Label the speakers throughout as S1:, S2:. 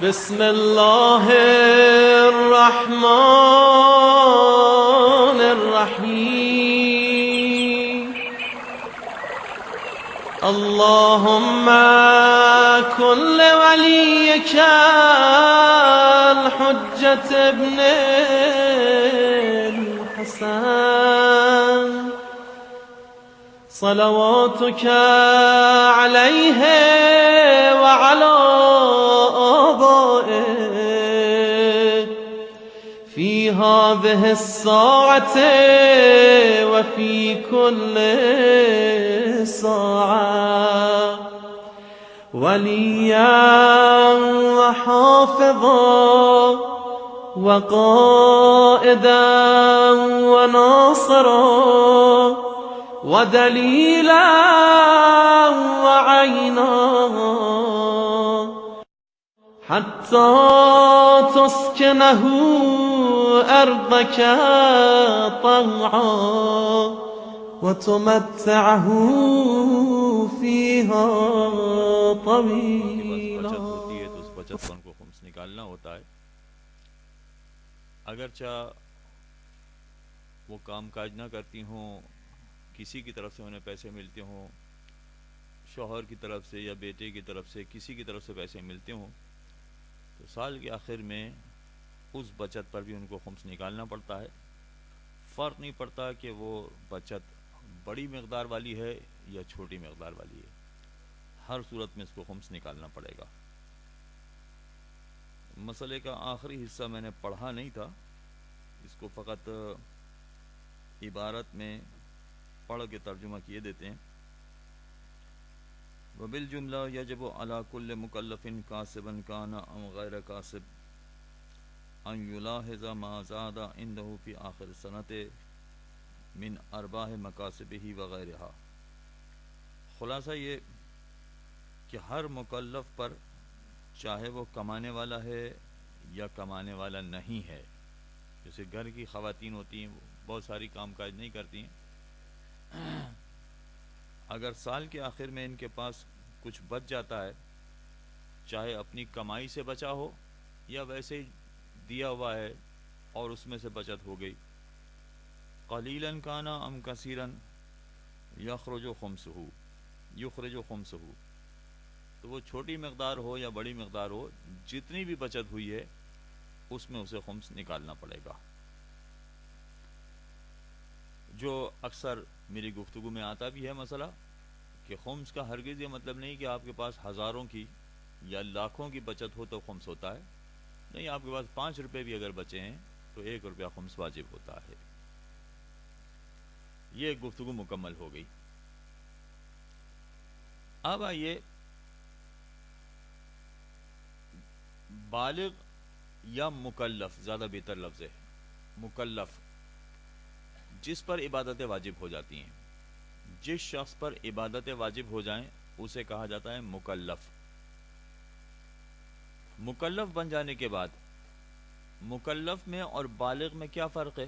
S1: بسم الله الرحمن الرحيم اللهم كن لوليك الحجة ابن الحسن صلواتك عليه وعلى آبائه في هذه الساعة وفي كل ساعة وليا وحافظا وقائدا وناصرا ودليلا وعينا حتى تسكنه أرضك طوعا وتمتعه فيها طويلا.
S2: بچت ہوتی ہے تو اس بچت پر ان کو خمس نکالنا ہوتا ہے. اگرچہ وہ کام کاج نہ کرتی ہوں، کسی کی طرف سے انہیں پیسے ملتے ہوں، شوہر کی طرف سے یا بیٹے کی طرف سے کسی کی طرف سے پیسے ملتے ہوں، تو سال کے آخر میں اس بچت پر بھی ان کو خمس نکالنا پڑتا ہے. فرق نہیں پڑتا کہ وہ بچت بڑی مقدار والی ہے یا چھوٹی مقدار والی ہے، ہر صورت میں اس کو خمس نکالنا پڑے گا. مسئلے کا آخری حصہ میں نے پڑھا نہیں تھا، اس کو فقط عبارت میں پڑھ کے ترجمہ کیے دیتے ہیں. وبالجملہ یجب علی کل مکلف کاسبا کان ام غیر کاسب ان یلاحظ ما زاد عنده فی آخر سنت من ارباح مکاسبہ وغیرہ. خلاصہ یہ کہ ہر مکلف پر، چاہے وہ کمانے والا ہے یا کمانے والا نہیں ہے، جیسے گھر کی خواتین ہوتی ہیں وہ بہت ساری کام کاج نہیں کرتی ہیں، اگر سال کے آخر میں ان کے پاس کچھ بچ جاتا ہے، چاہے اپنی کمائی سے بچا ہو یا ویسے ہی دیا ہوا ہے اور اس میں سے بچت ہو گئی، قلیلا کان ام کثیرا یخرج خمسہ، تو وہ چھوٹی مقدار ہو یا بڑی مقدار ہو، جتنی بھی بچت ہوئی ہے اس میں اسے خمس نکالنا پڑے گا. جو اکثر میری گفتگو میں آتا بھی ہے مسئلہ کہ خمس کا ہرگز یہ مطلب نہیں کہ آپ کے پاس ہزاروں کی یا لاکھوں کی بچت ہو تو خمس ہوتا ہے. نہیں، آپ کے پاس 5 روپے بھی اگر بچے ہیں تو 1 روپیہ خمس واجب ہوتا ہے. یہ گفتگو مکمل ہو گئی. اب آئیے بالغ یا مکلف، زیادہ بہتر لفظ ہے مکلف، جس پر عبادتیں واجب ہو جاتی ہیں. جس شخص پر عبادتیں واجب ہو جائیں اسے کہا جاتا ہے مکلف. مکلف بن جانے کے بعد مکلف میں اور بالغ میں کیا فرق ہے؟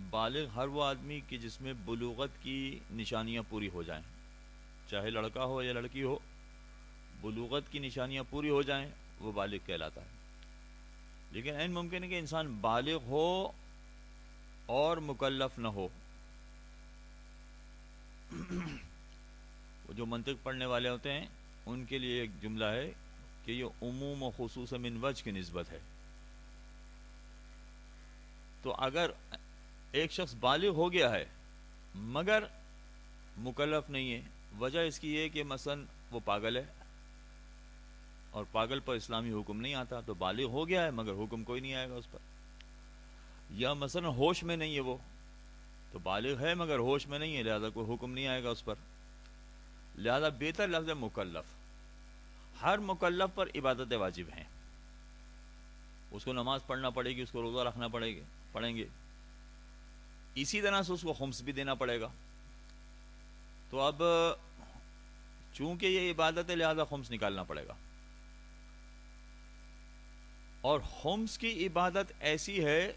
S2: بالغ ہر وہ آدمی کہ جس میں بلوغت کی نشانیاں پوری ہو جائیں، چاہے لڑکا ہو یا لڑکی ہو، بلوغت کی نشانیاں پوری ہو جائیں وہ بالغ کہلاتا ہے. لیکن عین ممکن ہے کہ انسان بالغ ہو اور مکلف نہ ہو. وہ جو منطق پڑھنے والے ہوتے ہیں ان کے لیے ایک جملہ ہے کہ یہ عموم و خصوص من وجہ کی نسبت ہے. تو اگر ایک شخص بالغ ہو گیا ہے مگر مکلف نہیں ہے، وجہ اس کی یہ کہ مثلا وہ پاگل ہے اور پاگل پر اسلامی حکم نہیں آتا، تو بالغ ہو گیا ہے مگر حکم کوئی نہیں آئے گا اس پر. یا مثلا ہوش میں نہیں ہے وہ، تو بالغ ہے مگر ہوش میں نہیں ہے، لہذا کوئی حکم نہیں آئے گا اس پر. لہذا بہتر لفظ ہے مکلف. ہر مکلف پر عبادتیں واجب ہیں، اس کو نماز پڑھنا پڑے گی، اس کو روزہ رکھنا پڑیں گے، اسی طرح سے اس کو خمس بھی دینا پڑے گا. تو اب چونکہ یہ عبادت ہے لہذا خمس نکالنا پڑے گا. اور خمس کی عبادت ایسی ہے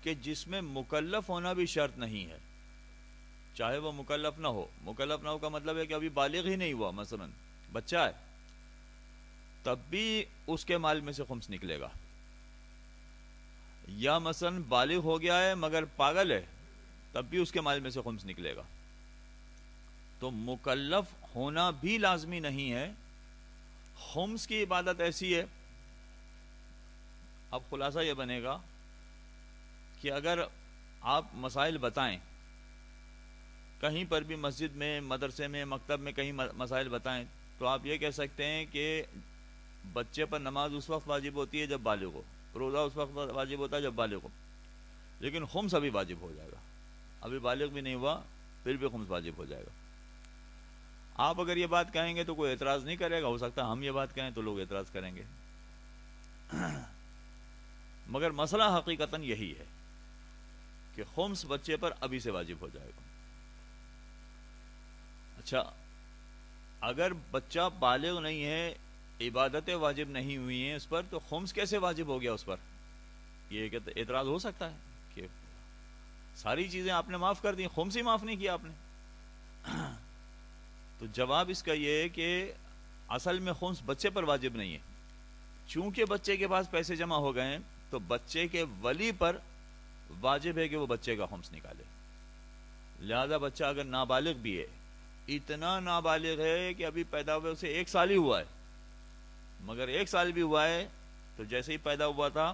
S2: کہ جس میں مکلف ہونا بھی شرط نہیں ہے، چاہے وہ مکلف نہ ہو. مکلف نہ ہو کا مطلب ہے کہ ابھی بالغ ہی نہیں ہوا، مثلا بچہ ہے تب بھی اس کے مال میں سے خمس نکلے گا. یا مثلا بالغ ہو گیا ہے مگر پاگل ہے، تب بھی اس کے مال میں سے خمس نکلے گا. تو مکلف ہونا بھی لازمی نہیں ہے. خمس کی عبادت ایسی ہے. اب خلاصہ یہ بنے گا کہ اگر آپ مسائل بتائیں، کہیں پر بھی مسجد میں، مدرسے میں، مکتب میں کہیں مسائل بتائیں، تو آپ یہ کہہ سکتے ہیں کہ بچے پر نماز اس وقت واجب ہوتی ہے جب بالغ ہو، روزہ اس وقت واجب ہوتا ہے جب بالغ ہو، لیکن خمس ابھی واجب ہو جائے گا. ابھی بالغ بھی نہیں ہوا پھر بھی خمس واجب ہو جائے گا. آپ اگر یہ بات کہیں گے تو کوئی اعتراض نہیں کرے گا. ہو سکتا ہے ہم یہ بات کہیں تو لوگ اعتراض کریں گے. مگر مسئلہ حقیقتاً یہی ہے کہ خمس بچے پر ابھی سے واجب ہو جائے گا. اچھا، اگر بچہ بالغ نہیں ہے، عبادتیں واجب نہیں ہوئی ہیں اس پر، تو خمس کیسے واجب ہو گیا اس پر؟ یہ کہ اعتراض ہو سکتا ہے کہ ساری چیزیں آپ نے معاف کر دی، خمس ہی معاف نہیں کیا آپ نے. تو جواب اس کا یہ ہے کہ اصل میں خمس بچے پر واجب نہیں ہے. چونکہ بچے کے پاس پیسے جمع ہو گئے ہیں تو بچے کے ولی پر واجب ہے کہ وہ بچے کا خمس نکالے. لہذا بچہ اگر نابالغ بھی ہے، اتنا نابالغ ہے کہ ابھی پیدا ہوئے اسے 1 سال ہی ہوا ہے، مگر 1 سال بھی ہوا ہے تو جیسے ہی پیدا ہوا تھا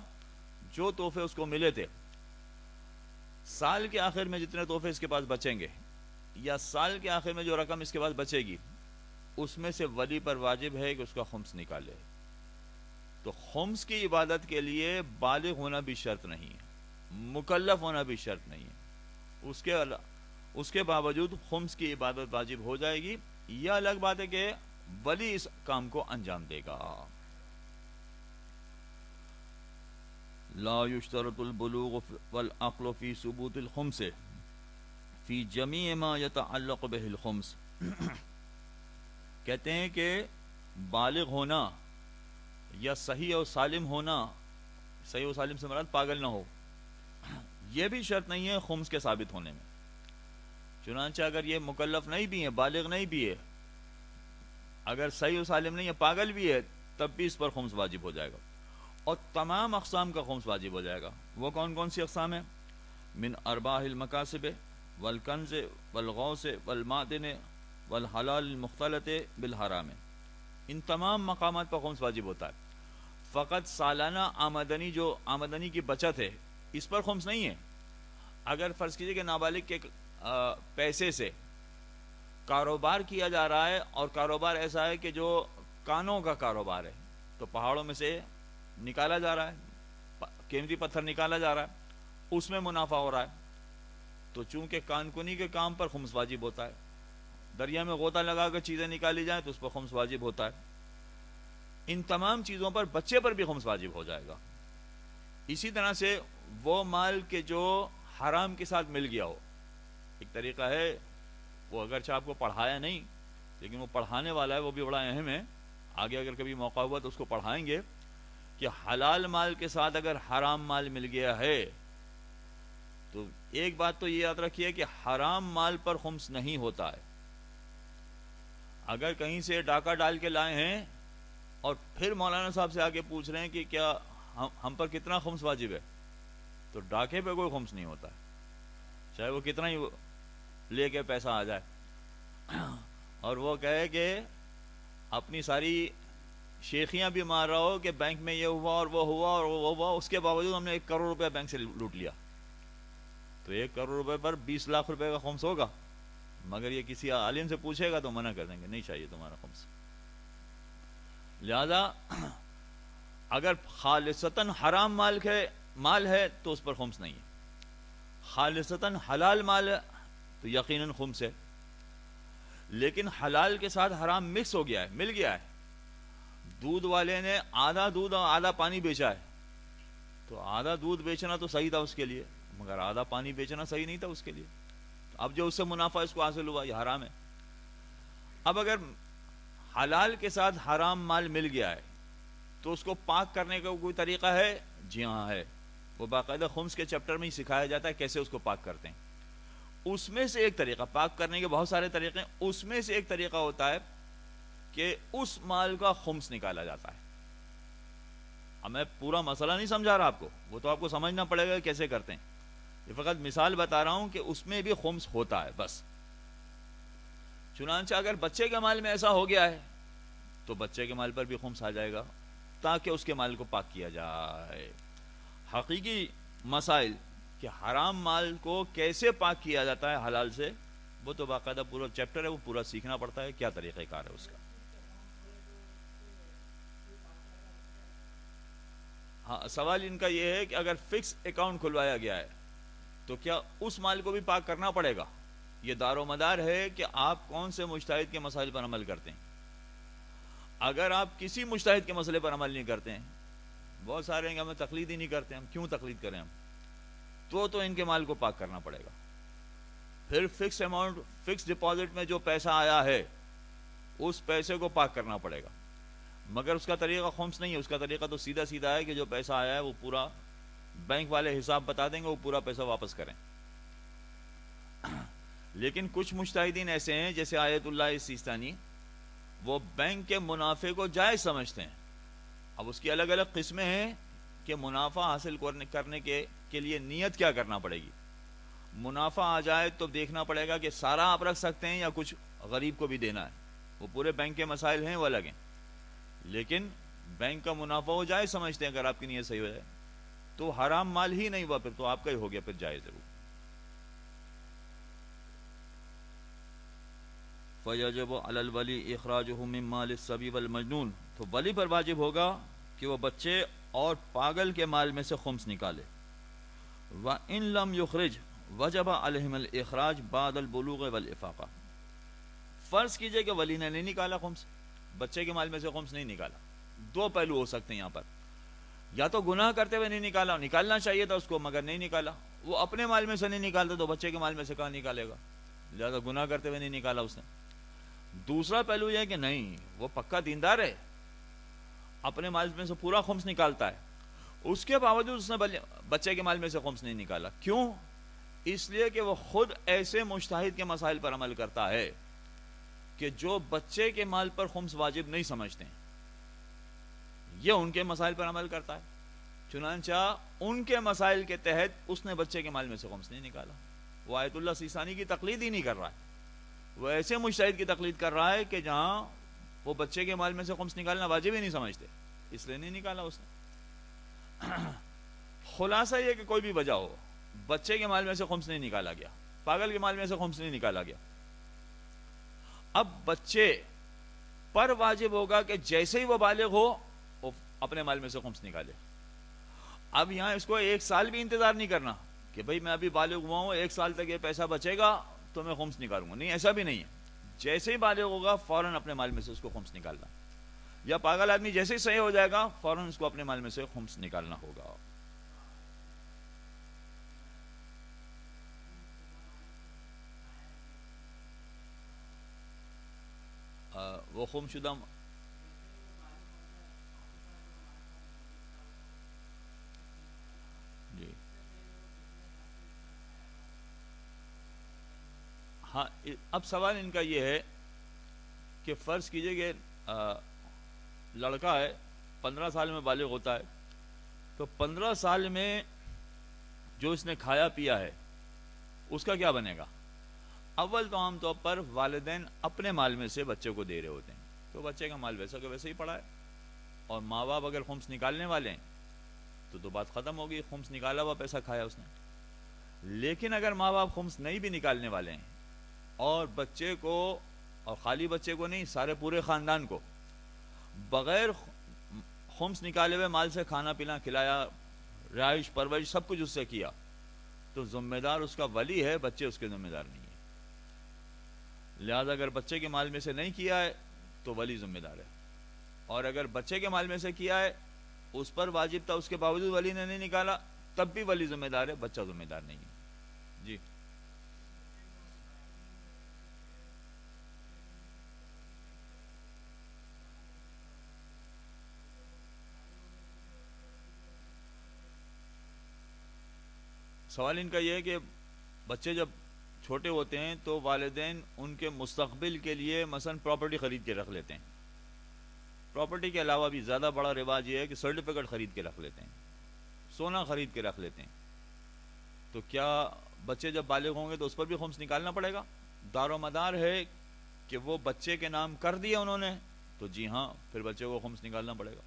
S2: جو تحفے اس کو ملے تھے، سال کے آخر میں جتنے تحفے اس کے پاس بچیں گے یا سال کے آخر میں جو رقم اس کے پاس بچے گی، اس میں سے ولی پر واجب ہے کہ اس کا خمس نکالے. تو خمس کی عبادت کے لیے بالغ ہونا بھی شرط نہیں ہے، مکلف ہونا بھی شرط نہیں ہے. اس کے باوجود خمس کی عبادت واجب ہو جائے گی. یہ الگ بات ہے کہ ولی اس کام کو انجام دے گا. لا يشترط البلوغ والعقل في ثبوت الخمس في جميع ما يتعلق به الخمس. کہتے ہیں کہ بالغ ہونا یا صحیح اور سالم ہونا، صحیح و سالم سے مراد پاگل نہ ہو، یہ بھی شرط نہیں ہے خمس کے ثابت ہونے میں. چنانچہ اگر یہ مکلف نہیں بھی ہے، بالغ نہیں بھی ہے، اگر صحیح و سالم نہیں ہے، پاگل بھی ہے، تب بھی اس پر خمس واجب ہو جائے گا. اور تمام اقسام کا خمس واجب ہو جائے گا. وہ کون کون سی اقسام ہیں؟ من ارباح المکاسب والکنز والغوث والمعدن والحلال المختلط بالحرام. ان تمام مقامات پر خمس واجب ہوتا ہے. فقط سالانہ آمدنی، جو آمدنی کی بچت ہے، اس پر خمس نہیں ہے. اگر فرض کیجئے کہ نابالغ کے پیسے سے کاروبار کیا جا رہا ہے، اور کاروبار ایسا ہے کہ جو کانوں کا کاروبار ہے، تو پہاڑوں میں سے نکالا جا رہا ہے، قیمتی پتھر نکالا جا رہا ہے، اس میں منافع ہو رہا ہے، تو چونکہ کان کنی کے کام پر خمس واجب ہوتا ہے. دریا میں غوطہ لگا کر چیزیں نکالی جائیں تو اس پر خمس واجب ہوتا ہے. ان تمام چیزوں پر بچے پر بھی خمس واجب ہو جائے گا. اسی طرح سے وہ مال کے جو حرام کے ساتھ مل گیا ہو. ایک طریقہ ہے، وہ اگرچہ آپ کو پڑھایا نہیں لیکن وہ پڑھانے والا ہے، وہ بھی بڑا اہم ہے، آگے اگر کبھی موقع ہوا تو اس کو پڑھائیں گے کہ حلال مال کے ساتھ اگر حرام مال مل گیا ہے تو ایک بات تو یہ یاد رکھیے کہ حرام مال پر خمس نہیں ہوتا ہے. اگر کہیں سے ڈاکہ ڈال کے لائے ہیں اور پھر مولانا صاحب سے آگے پوچھ رہے ہیں کہ کیا ہم پر کتنا خمس واجب ہے، تو ڈاکے پہ کوئی خمس نہیں ہوتا ہے، چاہے وہ کتنا ہی لے کے پیسہ آ جائے. اور وہ کہے کہ اپنی ساری شیخیاں بھی مار رہا ہو کہ بینک میں یہ ہوا اور وہ ہوا اور وہ ہوا، اس کے باوجود ہم نے 1 کروڑ روپے بینک سے لوٹ لیا، تو 1 کروڑ روپے پر 20 لاکھ روپے کا خمس ہوگا. مگر یہ کسی عالم سے پوچھے گا تو منع کر دیں گے، نہیں چاہیے تمہارا خمس. لہذا اگر خالصتاً حرام مال ہے تو اس پر خمس نہیں ہے. خالصتاً حلال مال ہے تو یقیناً خمس ہے. لیکن حلال کے ساتھ حرام مکس ہو گیا ہے، مل گیا ہے. دودھ والے نے آدھا دودھ اور آدھا پانی بیچا ہے، تو آدھا دودھ بیچنا تو صحیح تھا اس کے لیے، مگر آدھا پانی بیچنا صحیح نہیں تھا اس کے لیے. اب جو اس سے منافع اس کو حاصل ہوا، یہ حرام ہے. اب اگر حلال کے ساتھ حرام مال مل گیا ہے تو اس کو پاک کرنے کا کوئی طریقہ ہے؟ جی ہاں ہے. وہ باقاعدہ خمس کے چیپٹر میں ہی سکھایا جاتا ہے کیسے اس کو پاک کرتے ہیں. اس میں سے ایک طریقہ، پاک کرنے کے بہت سارے طریقے ہیں، اس میں سے ایک طریقہ ہوتا ہے کہ اس مال کا خمس نکالا جاتا ہے. اب میں پورا مسئلہ نہیں سمجھا رہا آپ کو، وہ تو آپ کو سمجھنا پڑے گا کیسے کرتے ہیں، یہ فقط مثال بتا رہا ہوں کہ اس میں بھی خمس ہوتا ہے بس۔ چنانچہ اگر بچے کے مال میں ایسا ہو گیا ہے تو بچے کے مال پر بھی خمس آ جائے گا تاکہ اس کے مال کو پاک کیا جائے۔ حقیقی مسائل کہ حرام مال کو کیسے پاک کیا جاتا ہے حلال سے، وہ تو باقاعدہ پورا چیپٹر ہے، وہ پورا سیکھنا پڑتا ہے، کیا طریقہ کار ہے اس کا۔ ہاں، سوال ان کا یہ ہے کہ اگر فکس اکاؤنٹ کھلوایا گیا ہے تو کیا اس مال کو بھی پاک کرنا پڑے گا؟ یہ دار و مدار ہے کہ آپ کون سے مجتہد کے مسائل پر عمل کرتے ہیں۔ اگر آپ کسی مجتہد کے مسئلے پر عمل نہیں کرتے ہیں، بہت سارے ہیں کہ ہمیں تقلید ہی نہیں کرتے، ہم کیوں تقلید کریں، ہم تو ان کے مال کو پاک کرنا پڑے گا۔ پھر فکس اماؤنٹ، فکس ڈپازٹ میں جو پیسہ آیا ہے اس پیسے کو پاک کرنا پڑے گا، مگر اس کا طریقہ خمس نہیں ہے، اس کا طریقہ تو سیدھا سیدھا ہے کہ جو پیسہ آیا ہے وہ پورا بینک والے حساب بتا دیں گے، وہ پورا پیسہ واپس کریں۔ لیکن کچھ مجتہدین ایسے ہیں جیسے آیت اللہ سیستانی، وہ بینک کے منافع کو جائز سمجھتے ہیں۔ اب اس کی الگ الگ قسمیں ہیں کہ منافع حاصل کرنے کے لیے نیت کیا کرنا پڑے گی۔ منافع آ جائے تو دیکھنا پڑے گا کہ سارا آپ رکھ سکتے ہیں یا کچھ غریب کو بھی دینا ہے، وہ پورے بینک کے مسائل ہیں، وہ الگ ہیں۔ لیکن بینک کا منافع وہ جائز سمجھتے ہیں، اگر آپ کی نیت صحیح ہو جائے تو حرام مال ہی نہیں ہوا، پھر تو آپ کا ہی ہو گیا، پھر جائز ہے وہ۔ فَيَجِبُ عَلَى الْوَلِي إِخْرَاجُهُ مِنْ مَالِ الصَّبِي وَالْمَجْنُونِ، تو ولی پر واجب ہوگا کہ وہ بچے اور پاگل کے مال میں سے خمس نکالے۔ وَإِن لَمْ يُخْرِجْ وَجَبَ عَلَيْهِمَ الْإِخْرَاجُ بَعْدَ الْبُلُوغِ وَالْإِفَاقَةِ۔ فرض کیجئے کہ ولی نے نہیں نکالا خمس، بچے کے مال میں سے خمس نہیں نکالا، دو پہلو ہو سکتے ہیں یہاں پر، یا تو گناہ کرتے ہوئے نہیں نکالا، نکالنا چاہیے تھا اس کو مگر نہیں نکالا، وہ اپنے مال میں سے نہیں نکالتا تو بچے کے مال میں سے کہاں نکالے گا، لہذا گناہ کرتے ہوئے نہیں نکالا اس نے۔ دوسرا پہلو یہ ہے کہ نہیں، وہ پکا دیندار ہے، اپنے مال میں سے پورا خمس نکالتا ہے، اس کے باوجود اس نے بچے کے مال میں سے خمس نہیں نکالا۔ کیوں؟ اس لیے کہ وہ خود ایسے مجتہد کے مسائل پر عمل کرتا ہے کہ جو بچے کے مال پر خمس واجب نہیں سمجھتے ہیں، یہ ان کے مسائل پر عمل کرتا ہے، چنانچہ ان کے مسائل کے تحت اس نے بچے کے مال میں سے خمس نہیں نکالا۔ وہ آیت اللہ سیستانی کی تقلید ہی نہیں کر رہا ہے، وہ ایسے مجتہد کی تقلید کر رہا ہے کہ جہاں وہ بچے کے مال میں سے خمس نکالنا واجب ہی نہیں سمجھتے، اس لیے نہیں نکالا اس نے۔ خلاصہ یہ کہ کوئی بھی وجہ ہو، بچے کے مال میں سے خمس نہیں نکالا گیا، پاگل کے مال میں سے خمس نہیں نکالا گیا، اب بچے پر واجب ہوگا کہ جیسے ہی وہ بالغ ہو وہ اپنے مال میں سے خمس نکالے۔ اب یہاں اس کو 1 سال بھی انتظار نہیں کرنا کہ بھئی میں ابھی بالغ ہوا ہوں، 1 سال تک یہ پیسہ بچے گا تو میں خمس نکالوں گا، نہیں، ایسا بھی نہیں ہے، جیسے ہی بالغ ہوگا فوراً اپنے مال میں سے اس کو خمس نکالنا، یا پاگل آدمی جیسے ہی صحیح ہو جائے گا فوراً اس کو اپنے مال میں سے خمس نکالنا ہوگا۔ وہ خم شدہ جی ہاں، اب سوال ان کا یہ ہے کہ فرض کیجئے کہ لڑکا ہے 15 سال میں بالغ ہوتا ہے، تو 15 سال میں جو اس نے کھایا پیا ہے اس کا کیا بنے گا؟ اول تو عام طور پر والدین اپنے مال میں سے بچے کو دے رہے ہوتے ہیں، تو بچے کا مال ویسا کہ ویسے ہی پڑا ہے، اور ماں باپ اگر خمس نکالنے والے ہیں تو بات ختم ہوگی، خمس نکالا ہوا پیسہ کھایا اس نے۔ لیکن اگر ماں باپ خمس نہیں بھی نکالنے والے ہیں اور بچے کو، اور خالی بچے کو نہیں، سارے پورے خاندان کو بغیر خمس نکالے ہوئے مال سے کھانا پینا کھلایا، رہائش پرورش سب کچھ اس سے کیا، تو ذمہ دار اس کا ولی ہے، بچے اس کے ذمہ دار نہیں ہیں۔ لہذا اگر بچے کے مال میں سے نہیں کیا ہے تو ولی ذمہ دار ہے، اور اگر بچے کے مال میں سے کیا ہے، اس پر واجب تھا، اس کے باوجود ولی نے نہیں نکالا، تب بھی ولی ذمہ دار ہے، بچہ ذمہ دار نہیں ہے۔ جی سوال ان کا یہ ہے کہ بچے جب چھوٹے ہوتے ہیں تو والدین ان کے مستقبل کے لیے مثلا پراپرٹی خرید کے رکھ لیتے ہیں، پراپرٹی کے علاوہ بھی زیادہ بڑا رواج یہ ہے کہ سرٹیفکیٹ خرید کے رکھ لیتے ہیں، سونا خرید کے رکھ لیتے ہیں. تو کیا بچے جب بالغ ہوں گے تو اس پر بھی خمس نکالنا پڑے گا؟ دار و مدار ہے کہ وہ بچے کے نام کر دیا انہوں نے، تو جی ہاں پھر بچے کو خمس نکالنا پڑے گا.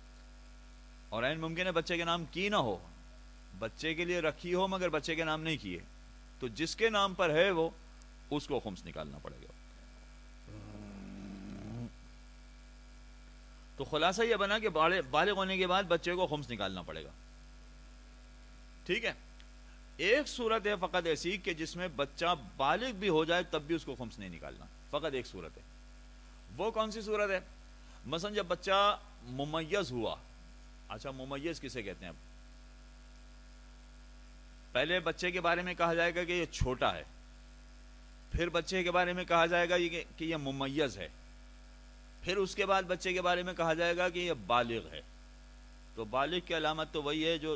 S2: اور عین ممکن ہے بچے کے نام کی نہ ہو، بچے کے لیے رکھی ہو مگر بچے کے نام نہیں کیے، تو جس کے نام پر ہے وہ اس کو خمس نکالنا پڑے گا. تو خلاصہ یہ بنا کہ بالغ ہونے کے بعد بچے کو خمس نکالنا پڑے گا. ٹھیک ہے. ایک صورت ہے فقط ایسی کہ جس میں بچہ بالغ بھی ہو جائے تب بھی اس کو خمس نہیں نکالنا، فقط ایک صورت ہے. وہ کون سی صورت ہے؟ مثلا جب بچہ ممیز ہوا. اچھا ممیز کسے کہتے ہیں؟ اب پہلے بچے کے بارے میں کہا جائے گا کہ یہ چھوٹا ہے، پھر بچے کے بارے میں کہا جائے گا کہ یہ ممیز ہے، پھر اس کے بعد بچے کے بارے میں کہا جائے گا کہ یہ بالغ ہے. تو بالغ کی علامت تو وہی ہے جو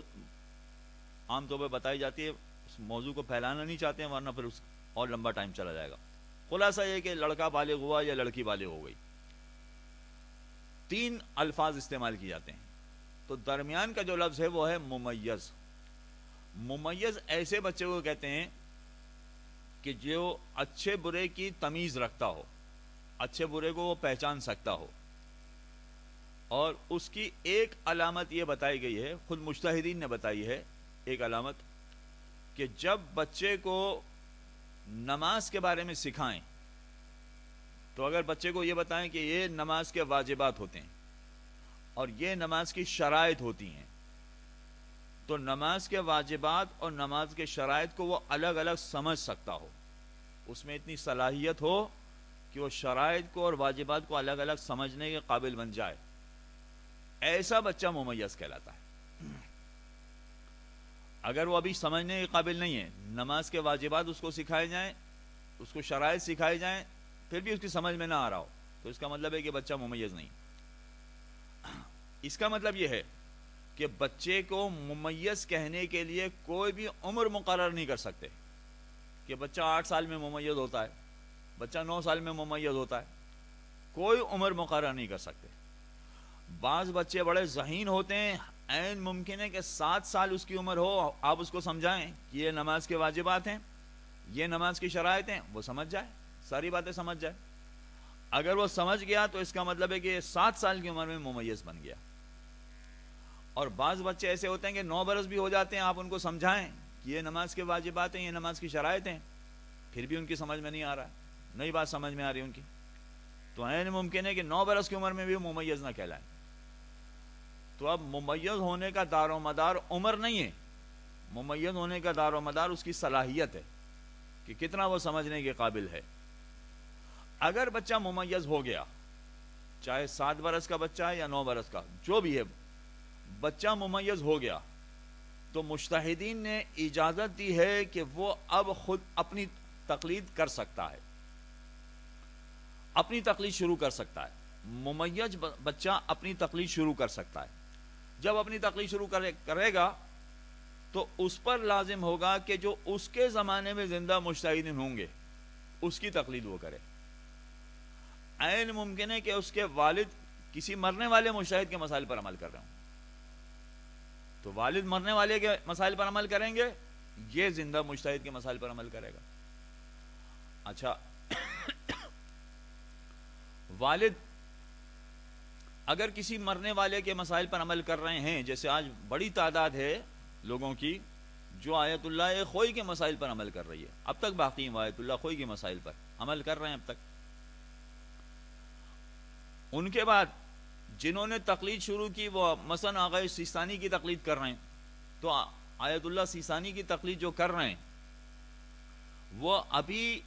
S2: عام طور پہ بتائی جاتی ہے. اس موضوع کو پھیلانا نہیں چاہتے ہیں ورنہ پھر اس اور لمبا ٹائم چلا جائے گا. خلاصہ یہ کہ لڑکا بالغ ہوا یا لڑکی بالغ ہو گئی. 3 الفاظ استعمال کیے جاتے ہیں. تو درمیان کا جو لفظ ہے وہ ہے ممیز. ممیز ایسے بچے کو کہتے ہیں کہ جو اچھے برے کی تمیز رکھتا ہو، اچھے برے کو وہ پہچان سکتا ہو. اور اس کی ایک علامت یہ بتائی گئی ہے، خود مجتہدین نے بتائی ہے ایک علامت، کہ جب بچے کو نماز کے بارے میں سکھائیں تو اگر بچے کو یہ بتائیں کہ یہ نماز کے واجبات ہوتے ہیں اور یہ نماز کی شرائط ہوتی ہیں، تو نماز کے واجبات اور نماز کے شرائط کو وہ الگ الگ سمجھ سکتا ہو، اس میں اتنی صلاحیت ہو کہ وہ شرائط کو اور واجبات کو الگ الگ سمجھنے کے قابل بن جائے، ایسا بچہ ممیز کہلاتا ہے. اگر وہ ابھی سمجھنے کے قابل نہیں ہے، نماز کے واجبات اس کو سکھائے جائیں، اس کو شرائط سکھائی جائیں، پھر بھی اس کی سمجھ میں نہ آ رہا ہو، تو اس کا مطلب ہے کہ بچہ ممیز نہیں. اس کا مطلب یہ ہے کہ بچے کو ممیز کہنے کے لیے کوئی بھی عمر مقرر نہیں کر سکتے کہ بچہ 8 سال میں ممیز ہوتا ہے، بچہ 9 سال میں ممیز ہوتا ہے. کوئی عمر مقرر نہیں کر سکتے. بعض بچے بڑے ذہین ہوتے ہیں، عین ممکن ہے کہ 7 سال اس کی عمر ہو، آپ اس کو سمجھائیں کہ یہ نماز کے واجبات ہیں، یہ نماز کی شرائط ہیں، وہ سمجھ جائے، ساری باتیں سمجھ جائے. اگر وہ سمجھ گیا تو اس کا مطلب ہے کہ یہ 7 سال کی عمر میں ممیز بن گیا. اور بعض بچے ایسے ہوتے ہیں کہ 9 برس بھی ہو جاتے ہیں، آپ ان کو سمجھائیں کہ یہ نماز کے واجبات ہیں، یہ نماز کی شرائط ہیں، پھر بھی ان کی سمجھ میں نہیں آ رہا ہے، نئی بات سمجھ میں آ رہی ان کی، تو عین ممکن ہے کہ 9 برس کی عمر میں بھی ممیز نہ کہلائیں. تو اب ممیز ہونے کا دار و مدار عمر نہیں ہے، ممیز ہونے کا دار و مدار اس کی صلاحیت ہے کہ کتنا وہ سمجھنے کے قابل ہے. اگر بچہ ممیز ہو گیا، چاہے 7 برس کا بچہ ہے یا 9 برس کا، جو بھی ہے، بچہ ممیز ہو گیا تو مجتہدین نے اجازت دی ہے کہ وہ اب خود اپنی تقلید کر سکتا ہے، اپنی تقلید شروع کر سکتا ہے. ممیز بچہ اپنی تقلید شروع کر سکتا ہے. جب اپنی تقلید شروع کرے گا تو اس پر لازم ہوگا کہ جو اس کے زمانے میں زندہ مجتہدین ہوں گے اس کی تقلید وہ کرے. عین ممکن ہے کہ اس کے والد کسی مرنے والے مجتہد کے مسائل پر عمل کر رہے ہوں، تو والد مرنے والے کے مسائل پر عمل کریں گے، یہ زندہ مجتہد کے مسائل پر عمل کرے گا. اچھا والد اگر کسی مرنے والے کے مسائل پر عمل کر رہے ہیں، جیسے آج بڑی تعداد ہے لوگوں کی جو آیت اللہ خوئی کے مسائل پر عمل کر رہی ہے، اب تک باقی ہیں آیت اللہ خوئی کے مسائل پر عمل کر رہے ہیں اب تک. ان کے بعد جنہوں نے تقلید شروع کی وہ مثلا آغا سیستانی کی تقلید کر رہے ہیں، تو آیت اللہ سیستانی کی تقلید جو کر رہے ہیں وہ ابھی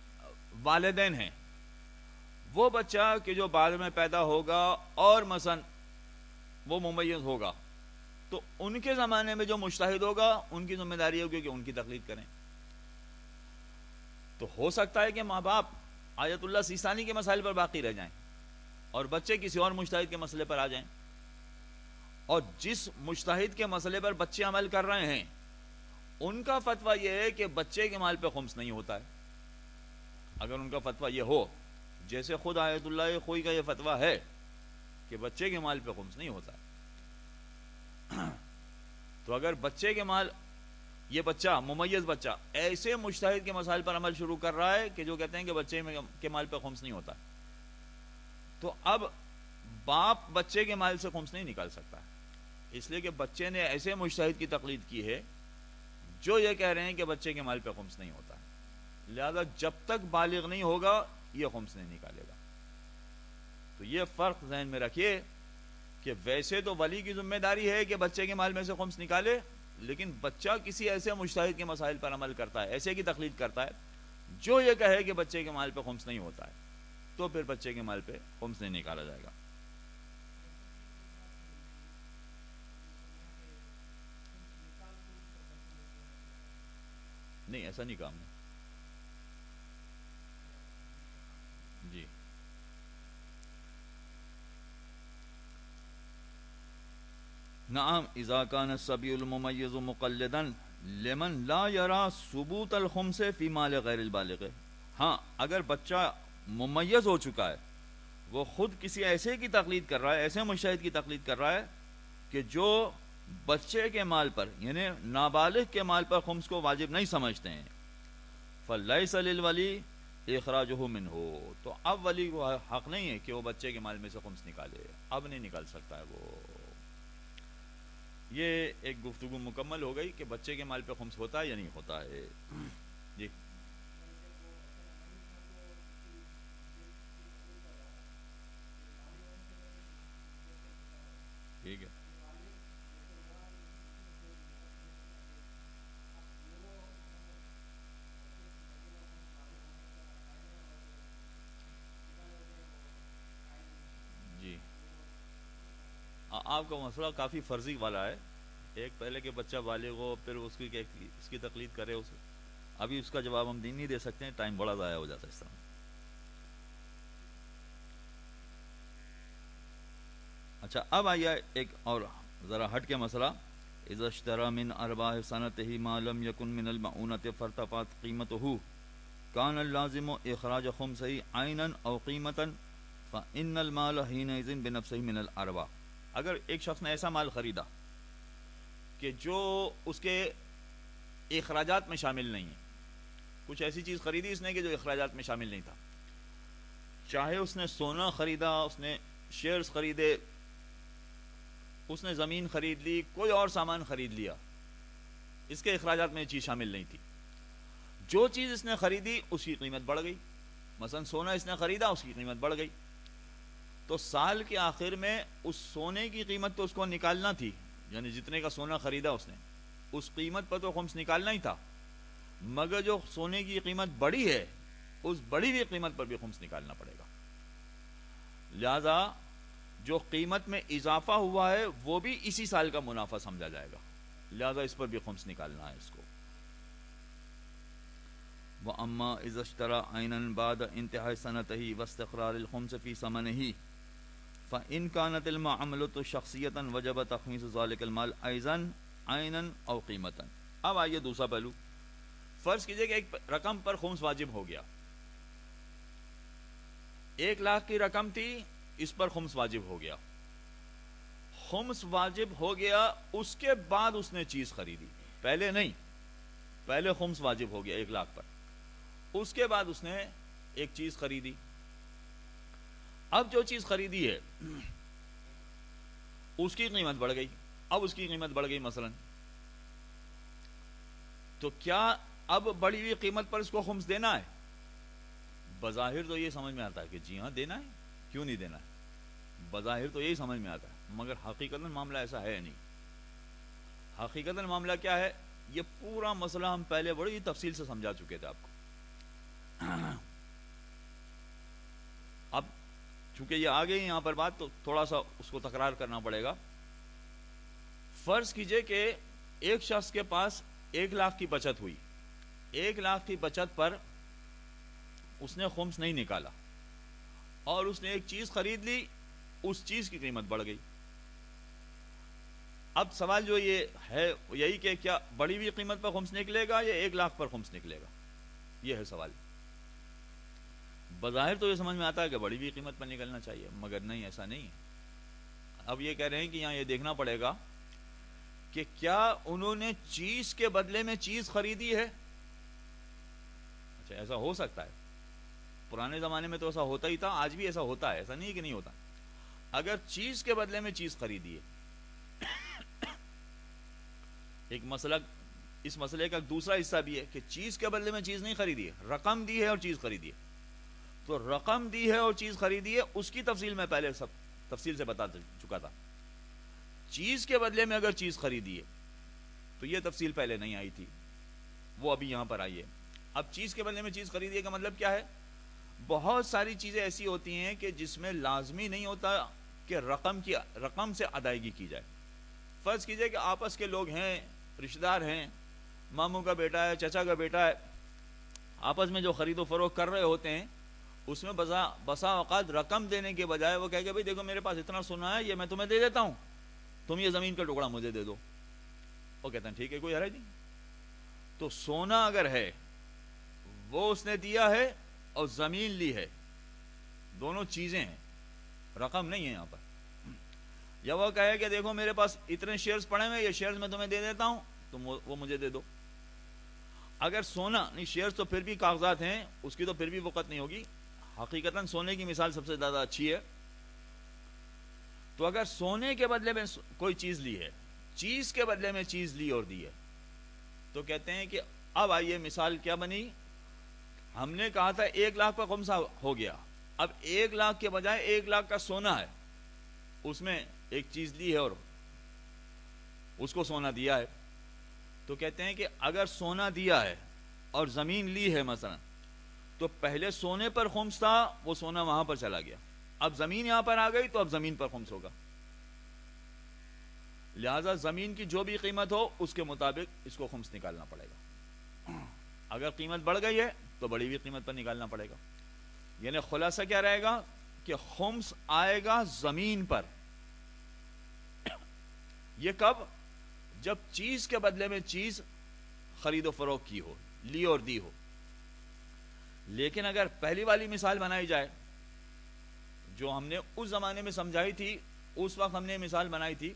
S2: والدین ہیں. وہ بچہ کہ جو بعد میں پیدا ہوگا اور مثلا وہ ممیز ہوگا تو ان کے زمانے میں جو مجتہد ہوگا ان کی ذمہ داری ہوگی کہ ان کی تقلید کریں. تو ہو سکتا ہے کہ ماں باپ آیت اللہ سیستانی کے مسائل پر باقی رہ جائیں اور بچے کسی اور مجتہد کے مسئلے پر آ جائیں، اور جس مجتہد کے مسئلے پر بچے عمل کر رہے ہیں ان کا فتویٰ یہ ہے کہ بچے کے مال پہ خمس نہیں ہوتا ہے. اگر ان کا فتویٰ یہ ہو، جیسے خود آیت اللہ خوئی کا یہ فتویٰ ہے کہ بچے کے مال پہ خمس نہیں ہوتا ہے. تو اگر بچے کے مال، یہ بچہ ممیز بچہ ایسے مجتہد کے مسائل پر عمل شروع کر رہا ہے کہ جو کہتے ہیں کہ بچے کے مال پہ خمس نہیں ہوتا، تو اب باپ بچے کے مال سے خمس نہیں نکال سکتا، اس لیے کہ بچے نے ایسے مجتہد کی تقلید کی ہے جو یہ کہہ رہے ہیں کہ بچے کے مال پہ خمس نہیں ہوتا، لہذا جب تک بالغ نہیں ہوگا یہ خمس نہیں نکالے گا. تو یہ فرق ذہن میں رکھیے کہ ویسے تو ولی کی ذمہ داری ہے کہ بچے کے مال میں سے خمس نکالے، لیکن بچہ کسی ایسے مجتہد کے مسائل پر عمل کرتا ہے، ایسے کی تقلید کرتا ہے جو یہ کہے کہ بچے کے مال پہ خمس نہیں ہوتا ہے، تو پھر بچے کے مال پہ خمس نہیں نکالا جائے گا. نہیں، ایسا نہیں کام ہے. جی نعم اذا كان الصبي المميز مقلدا لمن لا يرى ثبوت الخمس في مال غیر البالغ. ہاں، اگر بچہ ممیز ہو چکا ہے، وہ خود کسی ایسے کی تقلید کر رہا ہے، ایسے مجتہد کی تقلید کر رہا ہے کہ جو بچے کے مال پر یعنی نابالغ کے مال پر خمس کو واجب نہیں سمجھتے ہیں، فلیس للولی اخراجہ منہ، تو اب ولی کو حق نہیں ہے کہ وہ بچے کے مال میں سے خمس نکالے، اب نہیں نکال سکتا ہے وہ. یہ ایک گفتگو مکمل ہو گئی کہ بچے کے مال پہ خمس ہوتا ہے یا نہیں ہوتا ہے. جی ٹھیک ہے. جی آپ کا مسئلہ کافی فرضی والا ہے. ایک پہلے کہ بچہ بالغ ہو، پھر اس کی تقلید کرے. ابھی اس کا جواب ہم نہیں دے سکتے ہیں، ٹائم بڑا ضائع ہو جاتا ہے اس طرح. اچھا، اب آئیے ایک اور ذرا ہٹ کے مسئلہ. اذا اشترى من ارباح سنته ما لم يكن من المعونة فارتفعت قيمته كان اللازم اخراج خمسه عينا او قيمة فان المال حينئذ بنفسه من الارباح. اگر ایک شخص نے ایسا مال خریدا کہ جو اس کے اخراجات میں شامل نہیں ہے، کچھ ایسی چیز خریدی اس نے کہ جو اخراجات میں شامل نہیں تھا، چاہے اس نے سونا خریدا، اس نے شیئرز خریدے، اس نے زمین خرید لی، کوئی اور سامان خرید لیا، اس کے اخراجات میں یہ چیز شامل نہیں تھی. جو چیز اس نے خریدی اس کی قیمت بڑھ گئی. مثلا سونا اس نے خریدا، اس کی قیمت بڑھ گئی، تو سال کے آخر میں اس سونے کی قیمت تو اس کو نکالنا تھی، یعنی جتنے کا سونا خریدا اس نے اس قیمت پر تو خمس نکالنا ہی تھا، مگر جو سونے کی قیمت بڑی ہے اس بڑی ہوئی قیمت پر بھی خمس نکالنا پڑے گا. لہذا جو قیمت میں اضافہ ہوا ہے وہ بھی اسی سال کا منافع سمجھا جائے گا، لہذا اس پر بھی خمس نکالنا ہے اس کو. وَأَمَّا إِذَا اشْتَرَى عَيْنًا بَعْدَ انتہاء سَنَتِهِ وَاسْتِقْرَارِ الْخُمْسِ فِي ثَمَنِهِ فَإِنْ كَانَتِ الْمُعَامَلَةُ شَخْصِيَّةً وَجَبَ تَخْمِيسُ ذَلِكَ الْمَالِ أَيْضًا عَيْنًا أَوْ قِيمَةً. اب آئیے دوسرا پہلو. فرض کیجئے کہ ایک رقم پر خمس واجب ہو گیا، 1,00,000 کی رقم تھی، اس پر خمس واجب ہو گیا. خمس واجب ہو گیا، اس کے بعد اس نے چیز خریدی، پہلے نہیں، پہلے خمس واجب ہو گیا 1,00,000 پر، اس کے بعد اس نے ایک چیز خریدی. اب جو چیز خریدی ہے اس کی قیمت بڑھ گئی. اب اس کی قیمت بڑھ گئی مثلا، تو کیا اب بڑی ہوئی قیمت پر اس کو خمس دینا ہے؟ بظاہر تو یہ سمجھ میں آتا ہے کہ جی ہاں دینا ہے، کیوں نہیں دینا ہے، بظاہر تو یہی سمجھ میں آتا ہے، مگر حقیقتاً معاملہ ایسا ہے نہیں. حقیقتاً معاملہ کیا ہے؟ یہ پورا مسئلہ ہم پہلے بڑی تفصیل سے سمجھا چکے تھے آپ کو. اب چونکہ یہ آ گئی یہاں پر بات، تو تھوڑا سا اس کو تکرار کرنا پڑے گا. فرض کیجئے کہ ایک شخص کے پاس 1,00,000 کی بچت ہوئی، 1,00,000 کی بچت پر اس نے خمس نہیں نکالا اور اس نے ایک چیز خرید لی، اس چیز کی قیمت بڑھ گئی. اب سوال جو یہ ہے یہی کہ کیا بڑی ہوئی قیمت پر خمس نکلے گا یا 1,00,000 پر خمس نکلے گا، یہ ہے سوال. بظاہر تو یہ سمجھ میں آتا ہے کہ بڑی ہوئی قیمت پر نکلنا چاہیے، مگر نہیں، ایسا نہیں ہے. اب یہ کہہ رہے ہیں کہ یہاں یہ دیکھنا پڑے گا کہ کیا انہوں نے چیز کے بدلے میں چیز خریدی ہے. اچھا ایسا ہو سکتا ہے, پرانے زمانے میں تو ایسا ہوتا ہی تھا, آج بھی ایسا ہوتا ہے, ایسا نہیں کہ نہیں ہوتا. اگر چیز کے بدلے میں چیز خریدی ہے, ایک مسئلہ, اس مسئلے کا دوسرا حصہ بھی ہے کہ چیز کے بدلے میں چیز نہیں خریدی ہے, رقم دی ہے اور چیز خریدی ہے. تو رقم دی ہے اور چیز خریدی ہے, اس کی تفصیل میں پہلے سب تفصیل سے بتا چکا تھا. چیز کے بدلے میں اگر چیز خریدی ہے تو یہ تفصیل پہلے نہیں آئی تھی, وہ ابھی یہاں پر آئی ہے. اب چیز کے بدلے میں چیز خریدی ہے کا مطلب کیا ہے؟ بہت ساری چیزیں ایسی ہوتی ہیں کہ جس میں لازمی نہیں ہوتا کہ رقم سے ادائیگی کی جائے. فرض کیجئے کہ آپس کے لوگ ہیں, رشتہ دار ہیں, ماموں کا بیٹا ہے, چچا کا بیٹا ہے, آپس میں جو خرید و فروخت کر رہے ہوتے ہیں, اس میں بسا اوقات رقم دینے کے بجائے وہ کہے کہ بھائی دیکھو میرے پاس اتنا سونا ہے, یہ میں تمہیں دے دیتا ہوں, تم یہ زمین کا ٹکڑا مجھے دے دو. وہ کہتے ہیں ٹھیک ہے, کوئی حرج نہیں. تو سونا اگر ہے وہ اس نے دیا ہے اور زمین لی ہے, دونوں چیزیں ہیں, رقم نہیں ہے یہاں پر. یا وہ کہے کہ دیکھو میرے پاس اتنے شیئرز پڑے ہوئے, یہ شیئرز میں تمہیں دے دیتا ہوں, تم وہ مجھے دے دو. اگر سونا نہیں, شیئرز تو پھر بھی کاغذات ہیں, اس کی تو پھر بھی وقت نہیں ہوگی. حقیقتاً سونے کی مثال سب سے زیادہ اچھی ہے. تو اگر سونے کے بدلے میں کوئی چیز لی ہے, چیز کے بدلے میں چیز لی اور دی ہے, تو کہتے ہیں کہ اب آئیے مثال کیا بنی. ہم نے کہا تھا 1 لاکھ پر خمسہ ہو گیا, اب 1 لاکھ کے بجائے 1 لاکھ کا سونا ہے, اس میں ایک چیز لی ہے اور اس کو سونا دیا ہے. تو کہتے ہیں کہ اگر سونا دیا ہے اور زمین لی ہے مثلا, تو پہلے سونے پر خمس تھا, وہ سونا وہاں پر چلا گیا, اب زمین یہاں پر آ گئی تو اب زمین پر خمس ہوگا. لہذا زمین کی جو بھی قیمت ہو اس کے مطابق اس کو خمس نکالنا پڑے گا. اگر قیمت بڑھ گئی ہے تو بڑی ہوئی قیمت پر نکالنا پڑے گا. یعنی خلاصہ کیا رہے گا کہ خمس آئے گا زمین پر. یہ کب؟ جب چیز کے بدلے میں چیز خرید و فروخت کی ہو, لی اور دی ہو. لیکن اگر پہلی والی مثال بنائی جائے جو ہم نے اس زمانے میں سمجھائی تھی, اس وقت ہم نے مثال بنائی تھی,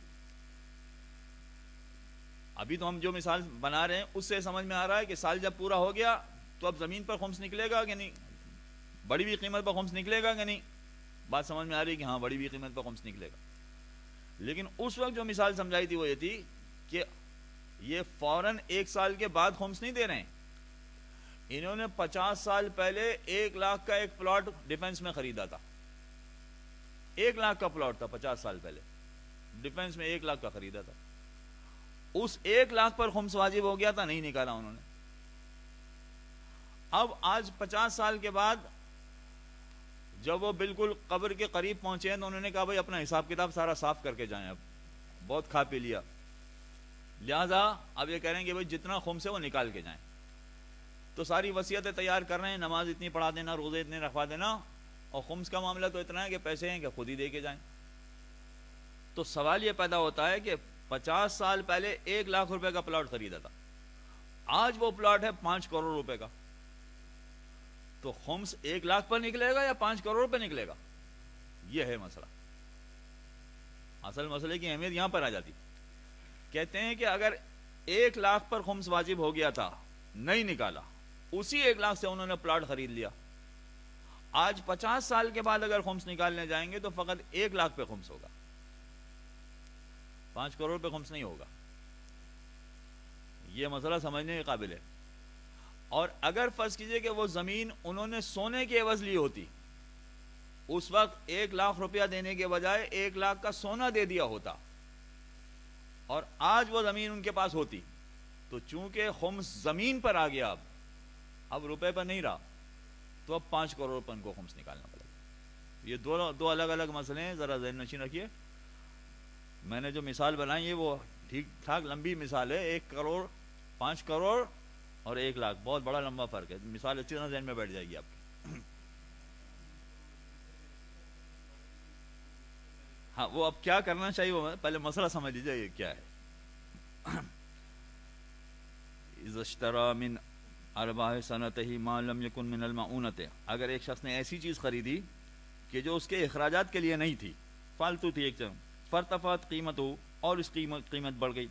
S2: ابھی تو ہم جو مثال بنا رہے ہیں اس سے سمجھ میں آ رہا ہے کہ سال جب پورا ہو گیا تو اب زمین پر خمس نکلے گا کہ نہیں, بڑی بھی قیمت پر خمس نکلے گا کہ نہیں. بات سمجھ میں آ رہی ہے کہ ہاں بڑی بھی قیمت پر خمس نکلے گا. لیکن اس وقت جو مثال سمجھائی تھی وہ یہ تھی کہ یہ فوراً 1 سال کے بعد خمس نہیں دے رہے ہیں. انہوں نے 50 سال پہلے 1 لاکھ کا ایک پلاٹ ڈیفنس میں خریدا تھا. 1 لاکھ کا پلاٹ تھا 50 سال پہلے, ڈیفنس میں 1 لاکھ کا خریدا تھا. اس 1 لاکھ پر خمس واجب ہو گیا تھا, نہیں نکالا انہوں نے. اب آج 50 سال کے بعد جب وہ بالکل قبر کے قریب پہنچے ہیں تو انہوں نے کہا بھائی اپنا حساب کتاب سارا صاف کر کے جائیں, اب بہت کھا پی لیا, لہذا اب یہ کہہ رہے ہیں کہ بھائی جتنا خمس ہے وہ نکال کے جائیں. تو ساری وصیتیں تیار کر رہے ہیں, نماز اتنی پڑھا دینا, روزے اتنے رکھوا دینا, اور خمس کا معاملہ تو اتنا ہے کہ پیسے ہیں کہ خود ہی دے کے جائیں. تو سوال یہ پیدا ہوتا ہے کہ 50 سال پہلے 1 لاکھ روپے کا پلاٹ خریدا تھا, آج وہ پلاٹ ہے 5 کروڑ روپے کا, تو خمس 1 لاکھ پر نکلے گا یا 5 کروڑ پہ نکلے گا؟ یہ ہے مسئلہ. اصل مسئلے کی اہمیت یہاں پر آ جاتی. کہتے ہیں کہ اگر 1 لاکھ پر خمس واجب ہو گیا تھا, نہیں نکالا, اسی 1 لاکھ سے انہوں نے پلاٹ خرید لیا, آج 50 سال کے بعد اگر خمس نکالنے جائیں گے تو فقط 1 لاکھ پہ خمس ہوگا, 5 کروڑ پہ خمس نہیں ہوگا. یہ مسئلہ سمجھنے کے قابل ہے. اور اگر فرض کیجئے کہ وہ زمین انہوں نے سونے کے عوض لی ہوتی, اس وقت 1 لاکھ روپیہ دینے کے بجائے 1 لاکھ کا سونا دے دیا ہوتا, اور آج وہ زمین ان کے پاس ہوتی, تو چونکہ خمس زمین پر آ گیا, اب روپے پر نہیں رہا, تو اب 5 کروڑ پر ان کو خمس نکالنا پڑے گا. یہ دو الگ الگ مسئلے ہیں, ذرا ذہن نشین رکھیے. میں نے جو مثال بنائی ہے وہ ٹھیک ٹھاک لمبی مثال ہے, 1 کروڑ 5 کروڑ اور 1 لاکھ, بہت بڑا لمبا فرق ہے. مثال اچھی طرح ذہن میں بیٹھ جائے گی آپ کی. ہاں, وہ اب کیا کرنا چاہیے وہ پہلے مسئلہ سمجھ لیجیے یہ کیا ہے. اذا اشترى من ارباح سنته ما لم يكن من المعونة, اگر ایک شخص نے ایسی چیز خریدی کہ جو اس کے اخراجات کے لیے نہیں تھی, فالتو تھی ایک چیز, فرتفعت قیمتہ، اور اس قیمت بڑھ گئی،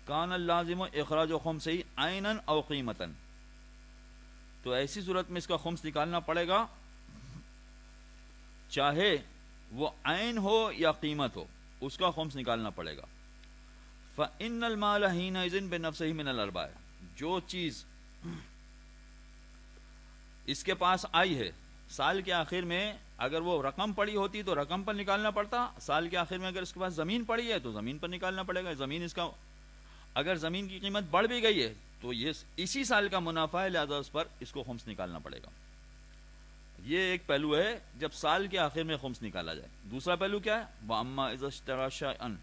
S2: کان اللازم اخراج خمسہ عینا او قیمتا، تو ایسی صورت میں اس کا خمس نکالنا پڑے گا، چاہے وہ عین ہو یا قیمت ہو، اس کا خمس نکالنا پڑے گا۔ فإن المال حينئذ بنفسه من الارباح، جو چیز اس کے پاس آئی ہے سال کے آخر میں، اگر وہ رقم پڑی ہوتی تو رقم پر نکالنا پڑتا، سال کے آخر میں اگر اس کے پاس زمین پڑی ہے تو زمین پر نکالنا پڑے گا، زمین اس کا، اگر زمین کی قیمت بڑھ بھی گئی ہے تو یہ اسی سال کا منافع ہے، لہذا اس پر اس کو خمس نکالنا پڑے گا۔ یہ ایک پہلو ہے جب سال کے آخر میں خمس نکالا جائے۔ دوسرا پہلو کیا ہے؟ وَأَمَّا إِذَا اشْتَرَى شَيْئًا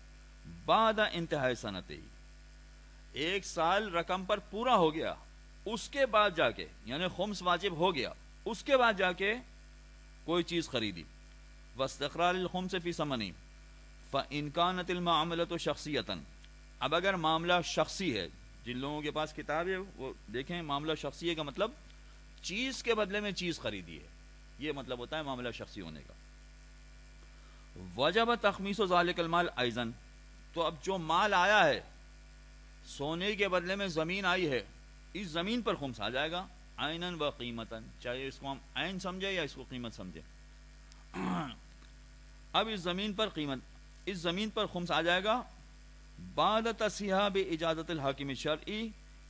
S2: بَعْدَ انتہاءِ سَنَتِهِ، ایک سال رقم پر پورا ہو گیا، اس کے بعد جا کے، یعنی خمس واجب ہو گیا، اس کے بعد جا کے کوئی چیز خریدی، وَاسْتِقْرَارِ الْخُمْسِ فِي ثَمَنِهِ فَإِنْ كَانَتِ الْمُعَامَلَةُ شَخْصِيَّةً، اب اگر معاملہ شخصی ہے، جن لوگوں کے پاس کتاب ہے وہ دیکھیں، معاملہ شخصی ہے کا مطلب چیز کے بدلے میں چیز خریدی ہے، یہ مطلب ہوتا ہے معاملہ شخصی ہونے کا۔ وجب تخمیس ذالک المال ایضاً، تو اب جو مال آیا ہے، سونے کے بدلے میں زمین آئی ہے، اس زمین پر خمس آ جائے گا، عیناً و قیمتاً، چاہے اس کو ہم عین سمجھے یا اس کو قیمت سمجھے۔ اب اس زمین پر خمس آ جائے گا بعد تصحیح باجازت الحاکم الشرعی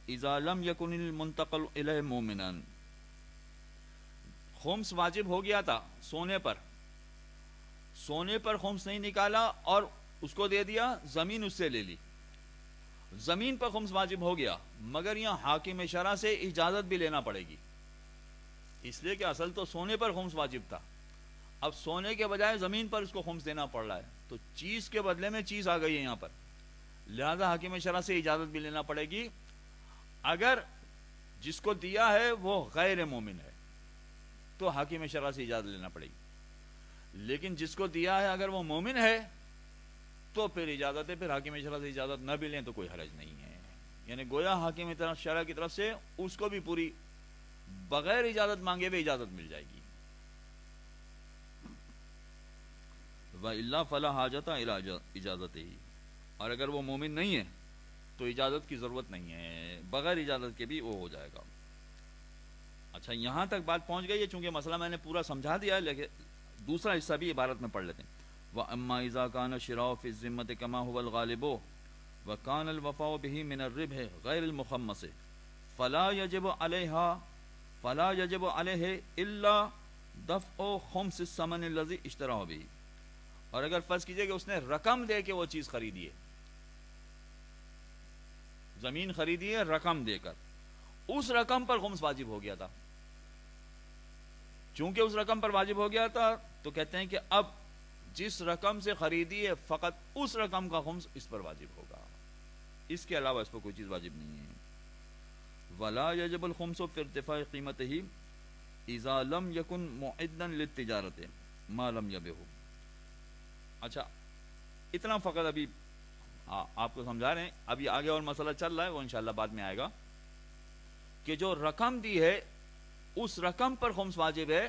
S2: اذا لم یکن المنتقل الیہ مومنا، خمس واجب ہو گیا تھا سونے پر خمس نہیں نکالا اور اس کو دے دیا، زمین اس سے لے لی، زمین پر خمس واجب ہو گیا، مگر یہاں حاکم شرع سے اجازت بھی لینا پڑے گی، اس لیے کہ اصل تو سونے پر خمس واجب تھا، اب سونے کے بجائے زمین پر اس کو خمس دینا پڑ رہا ہے، تو چیز کے بدلے میں چیز آ گئی ہے یہاں پر، لہذا حاکم شرع سے اجازت بھی لینا پڑے گی۔ اگر جس کو دیا ہے وہ غیر مومن ہے تو حاکم شرع سے اجازت لینا پڑے گی، لیکن جس کو دیا ہے اگر وہ مومن ہے تو پھر اجازت ہے، پھر حاکم شرع سے اجازت نہ بھی لیں تو کوئی حرج نہیں ہے، یعنی گویا حاکم شرع کی طرف سے اس کو بھی پوری بغیر اجازت مانگے بھی اجازت مل جائے گی۔ وَإِلَّا فَلَا حَاجَةَ إِلَىٰ إِجَازَتِهِ، اور اگر وہ مومن نہیں ہے تو اجازت کی ضرورت نہیں ہے، بغیر اجازت کے بھی وہ ہو جائے گا۔ اچھا، یہاں تک بات پہنچ گئی ہے، چونکہ مسئلہ میں نے پورا سمجھا دیا ہے، لیکن دوسرا حصہ بھی عبارت میں پڑھ لیتے ہیں۔ وَأَمَّا إِذَا كَانَ الشِّرَاءُ فِي الذِّمَّةِ كَمَا هُوَ الْغَالِبُ وَكَانَ الْوَفَاءُ بِهِ مِنَ الرِّبْحِ غَيْرِ الْمُخَمَّسِ فَلَا يَجِبُ عَلَيْهِ إِلَّا دَفْعُ خُمْسِ الثَّمَنِ الَّذِي اشْتَرَاهُ بِهِ، اور اگر فرض کیجئے کہ اس نے رقم دے کے وہ چیز خریدی ہے، زمین خریدی ہے رقم دے کر، اس رقم پر خمس واجب ہو گیا تھا، چونکہ اس رقم پر واجب ہو گیا تھا تو کہتے ہیں کہ اب جس رقم سے خریدی ہے فقط اس رقم کا خمس اس پر واجب ہوگا، اس کے علاوہ اس پر کوئی چیز واجب نہیں ہے۔ وَلَا يَجِبُ الْخُمْسُ فِي ارْتِفَاعِ قِيمَتِهِ إِذَا لَمْ يَكُنْ مُعِدًّا لِلتِّجَارَةِ مَا لَمْ يَبِعْهُ۔ اچھا، اتنا فقط ابھی آپ کو سمجھا رہے ہیں، ابھی آگے اور مسئلہ چل رہا ہے، وہ انشاءاللہ بعد میں آئے گا، کہ جو رقم دی ہے اس رقم پر خمس واجب ہے،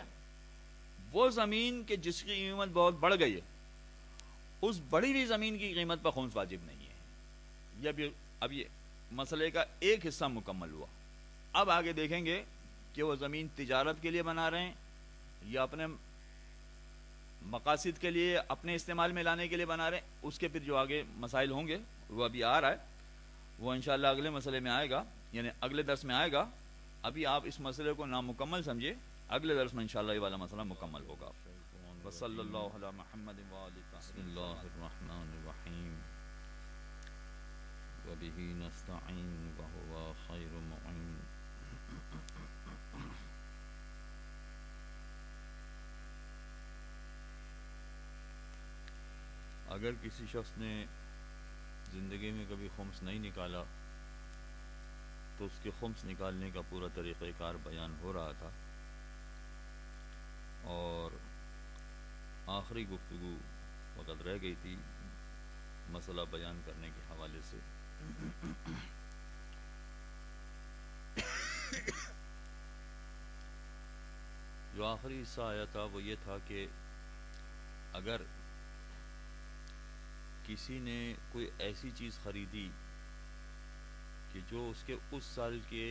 S2: وہ زمین کے جس کی قیمت بہت بڑھ گئی ہے اس بڑی ہوئی زمین کی قیمت پر خمس واجب نہیں ہے۔ اب یہ مسئلے کا ایک حصہ مکمل ہوا، اب آگے دیکھیں گے کہ وہ زمین تجارت کے لیے بنا رہے ہیں یا اپنے مقاصد کے لیے، اپنے استعمال میں لانے کے لیے بنا رہے ہیں، اس کے پھر جو آگے مسائل ہوں گے وہ ابھی آ رہا ہے، وہ انشاءاللہ اگلے مسئلے میں آئے گا، یعنی اگلے درس میں آئے گا۔ ابھی آپ اس مسئلے کو نامکمل سمجھے، اگلے درس میں انشاءاللہ یہ والا مسئلہ مکمل ہوگا۔ وصلی اللہ علی محمد بسم اللہ الرحمن الرحیم وبہ نستعین وہو خیر معین۔ اگر کسی شخص نے زندگی میں کبھی خمس نہیں نکالا تو اس کے خمس نکالنے کا پورا طریقہ کار بیان ہو رہا تھا، اور آخری گفتگو وقت رہ گئی تھی مسئلہ بیان کرنے کے حوالے سے۔ جو آخری حصہ آیا تھا وہ یہ تھا کہ اگر کسی نے کوئی ایسی چیز خریدی کہ جو اس کے اس سال کے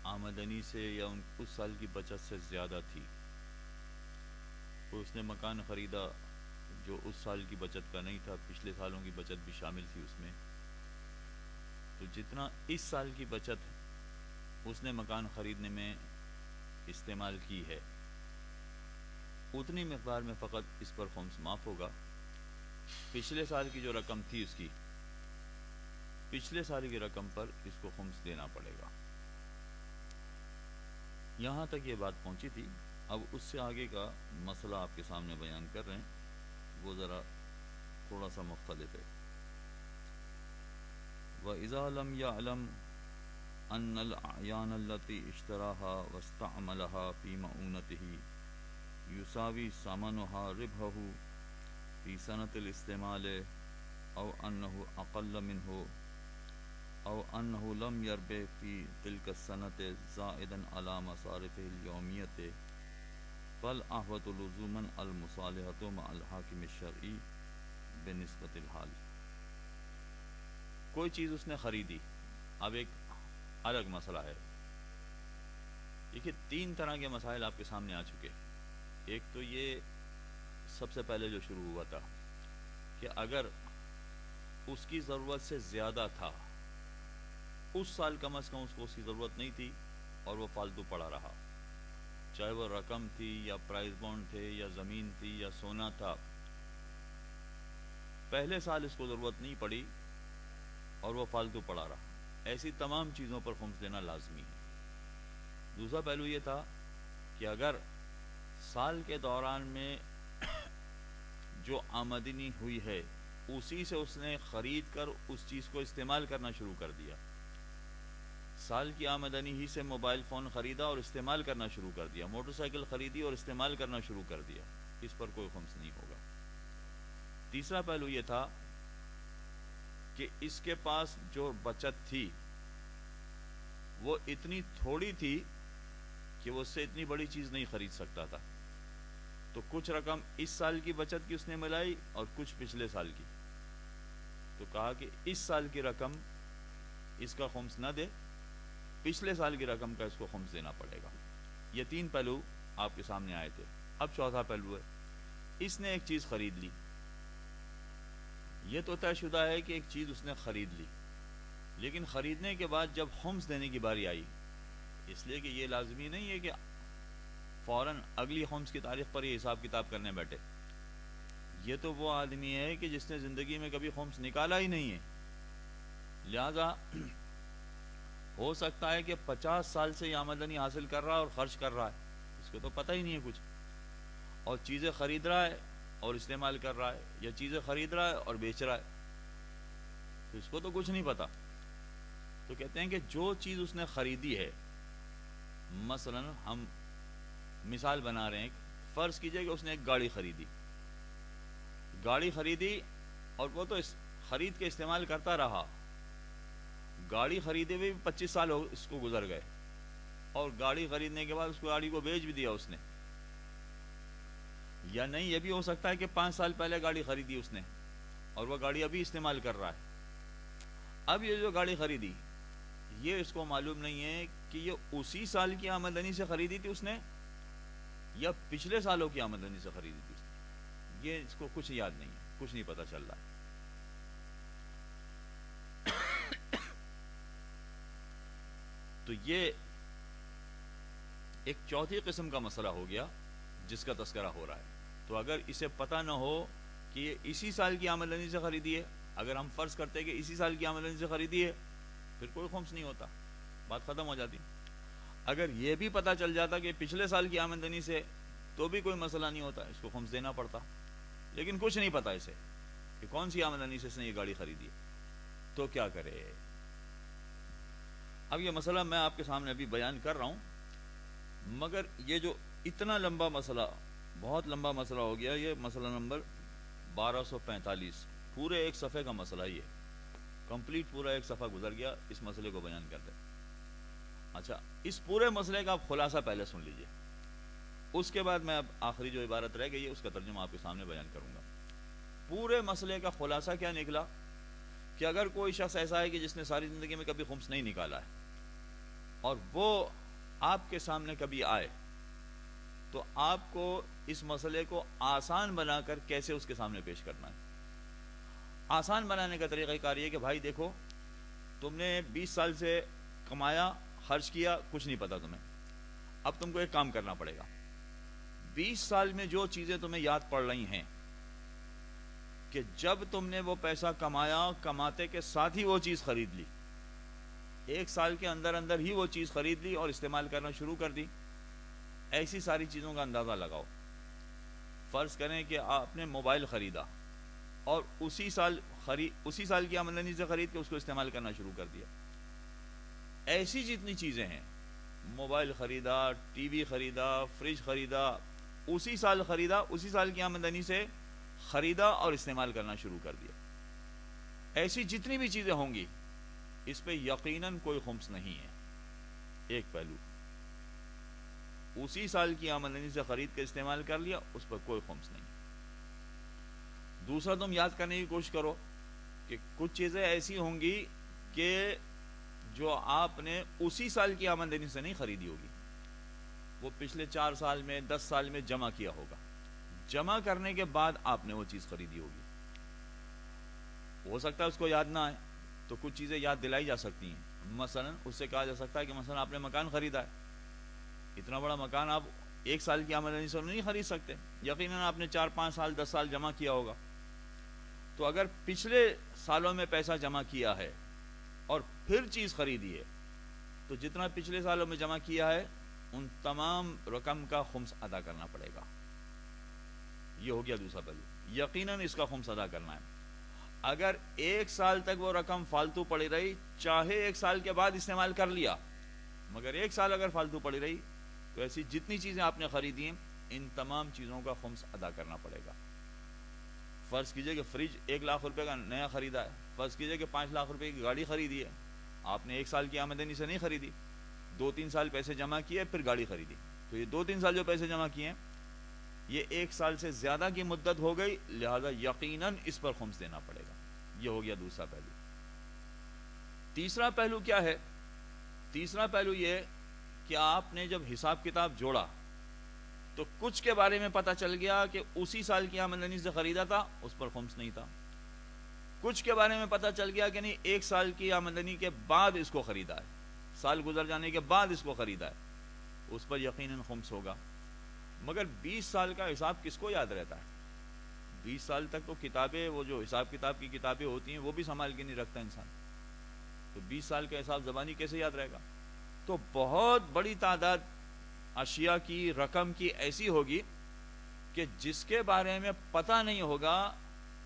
S2: آمدنی سے یا اس سال کی بچت سے زیادہ تھی، کوئی اس نے مکان خریدا جو اس سال کی بچت کا نہیں تھا، پچھلے سالوں کی بچت بھی شامل تھی اس میں، تو جتنا اس سال کی بچت اس نے مکان خریدنے میں استعمال کی ہے اتنی مقدار میں فقط اس پر خمس معاف ہوگا۔ پچھلے سال کی جو رقم تھی اس کی، پچھلے سال کی رقم پر اس کو خمس دینا پڑے گا۔ یہاں تک یہ بات پہنچی تھی، اب اس سے آگے کا مسئلہ آپ کے سامنے بیان کر رہے ہیں، وہ ذرا تھوڑا سا مختلف ہے۔ وَإِذَا لَمْ يَعْلَمْ أَنَّ الْأَعْيَانَ الَّتِي اشْتَرَاهَا وَاسْتَعْمَلَهَا فِي مَعُونَتِهِ يُسَاوِي ثَمَنُهَا رِبْحَهُ فِي سَنَةِ الْإِسْتِعْمَالِ أَوْ أَنَّهُ أَقَلَّ مِنْهُ أَوْ أَنَّهُ لَمْ يَرْبِحْ فِي تِلْكَ السَّنَةِ زَائِدًا عَلَى مَصَارِفِهِ الْيَوْمِيَّةِ فَالْأَحْوَطُ لُزُومًا الْمُصَالَحَةُ مَعَ الْحَاكِمِ الشَّرْعِيِّ بِنِسْبَةِ الْحَالِ۔ کوئی چیز اس نے خریدی، اب ایک الگ مسئلہ ہے۔ دیکھیے، تین طرح کے مسائل آپ کے سامنے آ چکے۔ ایک تو یہ سب سے پہلے جو شروع ہوا تھا کہ اگر اس کی ضرورت سے زیادہ تھا، اس سال کم از کم اس کو اس کی ضرورت نہیں تھی اور وہ فالتو پڑا رہا، چاہے وہ رقم تھی یا پرائز بانڈ تھے یا زمین تھی یا سونا تھا، پہلے سال اس کو ضرورت نہیں پڑی اور وہ فالتو پڑا رہا، ایسی تمام چیزوں پر خمس دینا لازمی ہے۔ دوسرا پہلو یہ تھا کہ اگر سال کے دوران میں جو آمدنی ہوئی ہے اسی سے اس نے خرید کر اس چیز کو استعمال کرنا شروع کر دیا، سال کی آمدنی ہی سے موبائل فون خریدا اور استعمال کرنا شروع کر دیا، موٹر سائیکل خریدی اور استعمال کرنا شروع کر دیا، اس پر کوئی خمس نہیں ہوگا۔ تیسرا پہلو یہ تھا کہ اس کے پاس جو بچت تھی وہ اتنی تھوڑی تھی کہ وہ اس سے اتنی بڑی چیز نہیں خرید سکتا تھا، تو کچھ رقم اس سال کی بچت کی اس نے ملائی اور کچھ پچھلے سال کی، تو کہا کہ اس سال کی رقم اس کا خمس نہ دے، پچھلے سال کی رقم کا اس کو خمس دینا پڑے گا۔ یہ تین پہلو آپ کے سامنے آئے تھے۔ اب چوتھا پہلو ہے، اس نے ایک چیز خرید لی، یہ تو طے شدہ ہے کہ ایک چیز اس نے خرید لی، لیکن خریدنے کے بعد جب خمس دینے کی باری آئی، اس لیے کہ یہ لازمی نہیں ہے کہ فوراً اگلی خمس کی تاریخ پر یہ حساب کتاب کرنے بیٹھے، یہ تو وہ آدمی ہے کہ جس نے زندگی میں کبھی خمس نکالا ہی نہیں ہے، لہذا ہو سکتا ہے کہ 50 سال سے یہ آمدنی حاصل کر رہا ہے اور خرچ کر رہا ہے، اس کو تو پتہ ہی نہیں ہے کچھ، اور چیزیں خرید رہا ہے اور استعمال کر رہا ہے، یا چیزیں خرید رہا ہے اور بیچ رہا ہے، تو اس کو تو کچھ نہیں پتا۔ تو کہتے ہیں کہ جو چیز اس نے خریدی ہے، مثلا ہم مثال بنا رہے ہیں، فرض کیجئے کہ اس نے ایک گاڑی خریدی اور وہ تو خرید کے استعمال کرتا رہا، گاڑی خریدے ہوئے 25 سال اس کو گزر گئے، اور گاڑی خریدنے کے بعد اس کو گاڑی کو بیچ بھی دیا اس نے، یا نہیں یہ بھی ہو سکتا ہے کہ 5 سال پہلے گاڑی خریدی اس نے اور وہ گاڑی ابھی استعمال کر رہا ہے۔ اب یہ جو گاڑی خریدی، یہ اس کو معلوم نہیں ہے کہ یہ اسی سال کی آمدنی سے خریدی تھی اس نے یا پچھلے سالوں کی آمدنی سے خریدی تھی اس نے، یہ اس کو کچھ یاد نہیں ہے، کچھ نہیں پتا چل رہا ہے۔ تو یہ ایک چوتھی قسم کا مسئلہ ہو گیا جس کا تذکرہ ہو رہا ہے۔ تو اگر اسے پتہ نہ ہو کہ یہ اسی سال کی آمدنی سے خریدی ہے، اگر ہم فرض کرتے ہیں کہ اسی سال کی آمدنی سے خریدی ہے، پھر کوئی خمس نہیں ہوتا، بات ختم ہو جاتی۔ اگر یہ بھی پتہ چل جاتا کہ پچھلے سال کی آمدنی سے، تو بھی کوئی مسئلہ نہیں ہوتا، اس کو خمس دینا پڑتا، لیکن کچھ نہیں پتا اسے کہ کون سی آمدنی سے اس نے یہ گاڑی خریدی ہے، تو کیا کرے؟ اب یہ مسئلہ میں آپ کے سامنے ابھی بیان کر رہا ہوں، مگر یہ جو اتنا لمبا مسئلہ، بہت لمبا مسئلہ ہو گیا، یہ مسئلہ نمبر 1245، پورے ایک صفحے کا مسئلہ یہ کمپلیٹ، پورا ایک صفحہ گزر گیا اس مسئلے کو بیان کرتے۔ اچھا، اس پورے مسئلے کا آپ خلاصہ پہلے سن لیجئے، اس کے بعد میں اب آخری جو عبارت رہ گئی ہے اس کا ترجمہ آپ کے سامنے بیان کروں گا۔ پورے مسئلے کا خلاصہ کیا نکلا کہ اگر کوئی شخص ایسا ہے کہ جس نے ساری زندگی میں کبھی خمس نہیں نکالا ہے اور وہ آپ کے سامنے کبھی آئے تو آپ کو اس مسئلے کو آسان بنا کر کیسے اس کے سامنے پیش کرنا ہے. آسان بنانے کا طریقہ کار یہ کہ بھائی دیکھو تم نے 20 سال سے کمایا خرچ کیا کچھ نہیں پتا تمہیں, اب تم کو ایک کام کرنا پڑے گا. 20 سال میں جو چیزیں تمہیں یاد پڑ رہی ہیں کہ جب تم نے وہ پیسہ کمایا کماتے کے ساتھ ہی وہ چیز خرید لی, 1 سال کے اندر اندر ہی وہ چیز خرید لی اور استعمال کرنا شروع کر دی, ایسی ساری چیزوں کا اندازہ لگاؤ. فرض کریں کہ آپ نے موبائل خریدا اور اسی سال کی آمدنی سے خرید کے اس کو استعمال کرنا شروع کر دیا. ایسی جتنی چیزیں ہیں, موبائل خریدا, ٹی وی خریدا, فریج خریدا, اسی سال خریدا, اسی سال کی آمدنی سے خریدا اور استعمال کرنا شروع کر دیا. ایسی جتنی بھی چیزیں ہوں گی اس پہ یقیناً کوئی خمس نہیں ہے. ایک پہلو, اسی سال کی آمدنی سے خرید کے استعمال کر لیا, اس پر کوئی خمس نہیں. دوسرا, تم یاد کرنے کی کوشش کرو کہ کچھ چیزیں ایسی ہوں گی کہ جو آپ نے اسی سال کی آمدنی سے نہیں خریدی ہوگی, وہ پچھلے 4 سال میں 10 سال میں جمع کیا ہوگا, جمع کرنے کے بعد آپ نے وہ چیز خریدی ہوگی. ہو سکتا ہے اس کو یاد نہ آئے تو کچھ چیزیں یاد دلائی جا سکتی ہیں. مثلا اس سے کہا جا سکتا ہے کہ مثلا آپ نے مکان خریدا ہے, اتنا بڑا مکان آپ 1 سال کی آمدنی سے نہیں خرید سکتے, یقیناً آپ نے 4-5 سال 10 سال جمع کیا ہوگا. تو اگر پچھلے سالوں میں پیسہ جمع کیا ہے اور پھر چیز خریدی ہے تو جتنا پچھلے سالوں میں جمع کیا ہے ان تمام رقم کا خمس ادا کرنا پڑے گا. یہ ہو گیا دوسرا پہلو, یقیناً اس کا خمس ادا کرنا ہے. اگر 1 سال تک وہ رقم فالتو پڑی رہی, چاہے 1 سال کے بعد استعمال کر لیا, مگر 1 سال اگر فالتو پڑی رہی تو ایسی جتنی چیزیں آپ نے خریدی ہیں ان تمام چیزوں کا خمس ادا کرنا پڑے گا. فرض کیجئے کہ فریج 1 لاکھ روپے کا نیا خریدا ہے, فرض کیجئے کہ 5 لاکھ روپے کی گاڑی خریدی ہے, آپ نے 1 سال کی آمدنی سے نہیں خریدی, 2-3 سال پیسے جمع کیے پھر گاڑی خریدی, تو یہ 2-3 سال جو پیسے جمع کیے ہیں یہ 1 سال سے زیادہ کی مدت ہو گئی, لہذا یقیناً اس پر خمس دینا پڑے گا. یہ ہو گیا دوسرا پہلو. تیسرا پہلو کیا ہے؟ تیسرا پہلو یہ کہ آپ نے جب حساب کتاب جوڑا تو کچھ کے بارے میں پتہ چل گیا کہ اسی سال کی آمدنی سے خریدا تھا, اس پر خمس نہیں تھا. کچھ کے بارے میں پتہ چل گیا کہ نہیں 1 سال کی آمدنی کے بعد اس کو خریدا ہے, سال گزر جانے کے بعد اس کو خریدا ہے, اس پر یقیناً خمس ہوگا. مگر 20 سال کا حساب کس کو یاد رہتا ہے؟ 20 سال تک تو کتابیں, وہ جو حساب کتاب کی کتابیں ہوتی ہیں وہ بھی سنبھال کے نہیں رکھتا انسان, تو 20 سال کا حساب زبانی کیسے یاد رہے گا؟ تو بہت بڑی تعداد اشیاء کی, رقم کی ایسی ہوگی کہ جس کے بارے میں پتہ نہیں ہوگا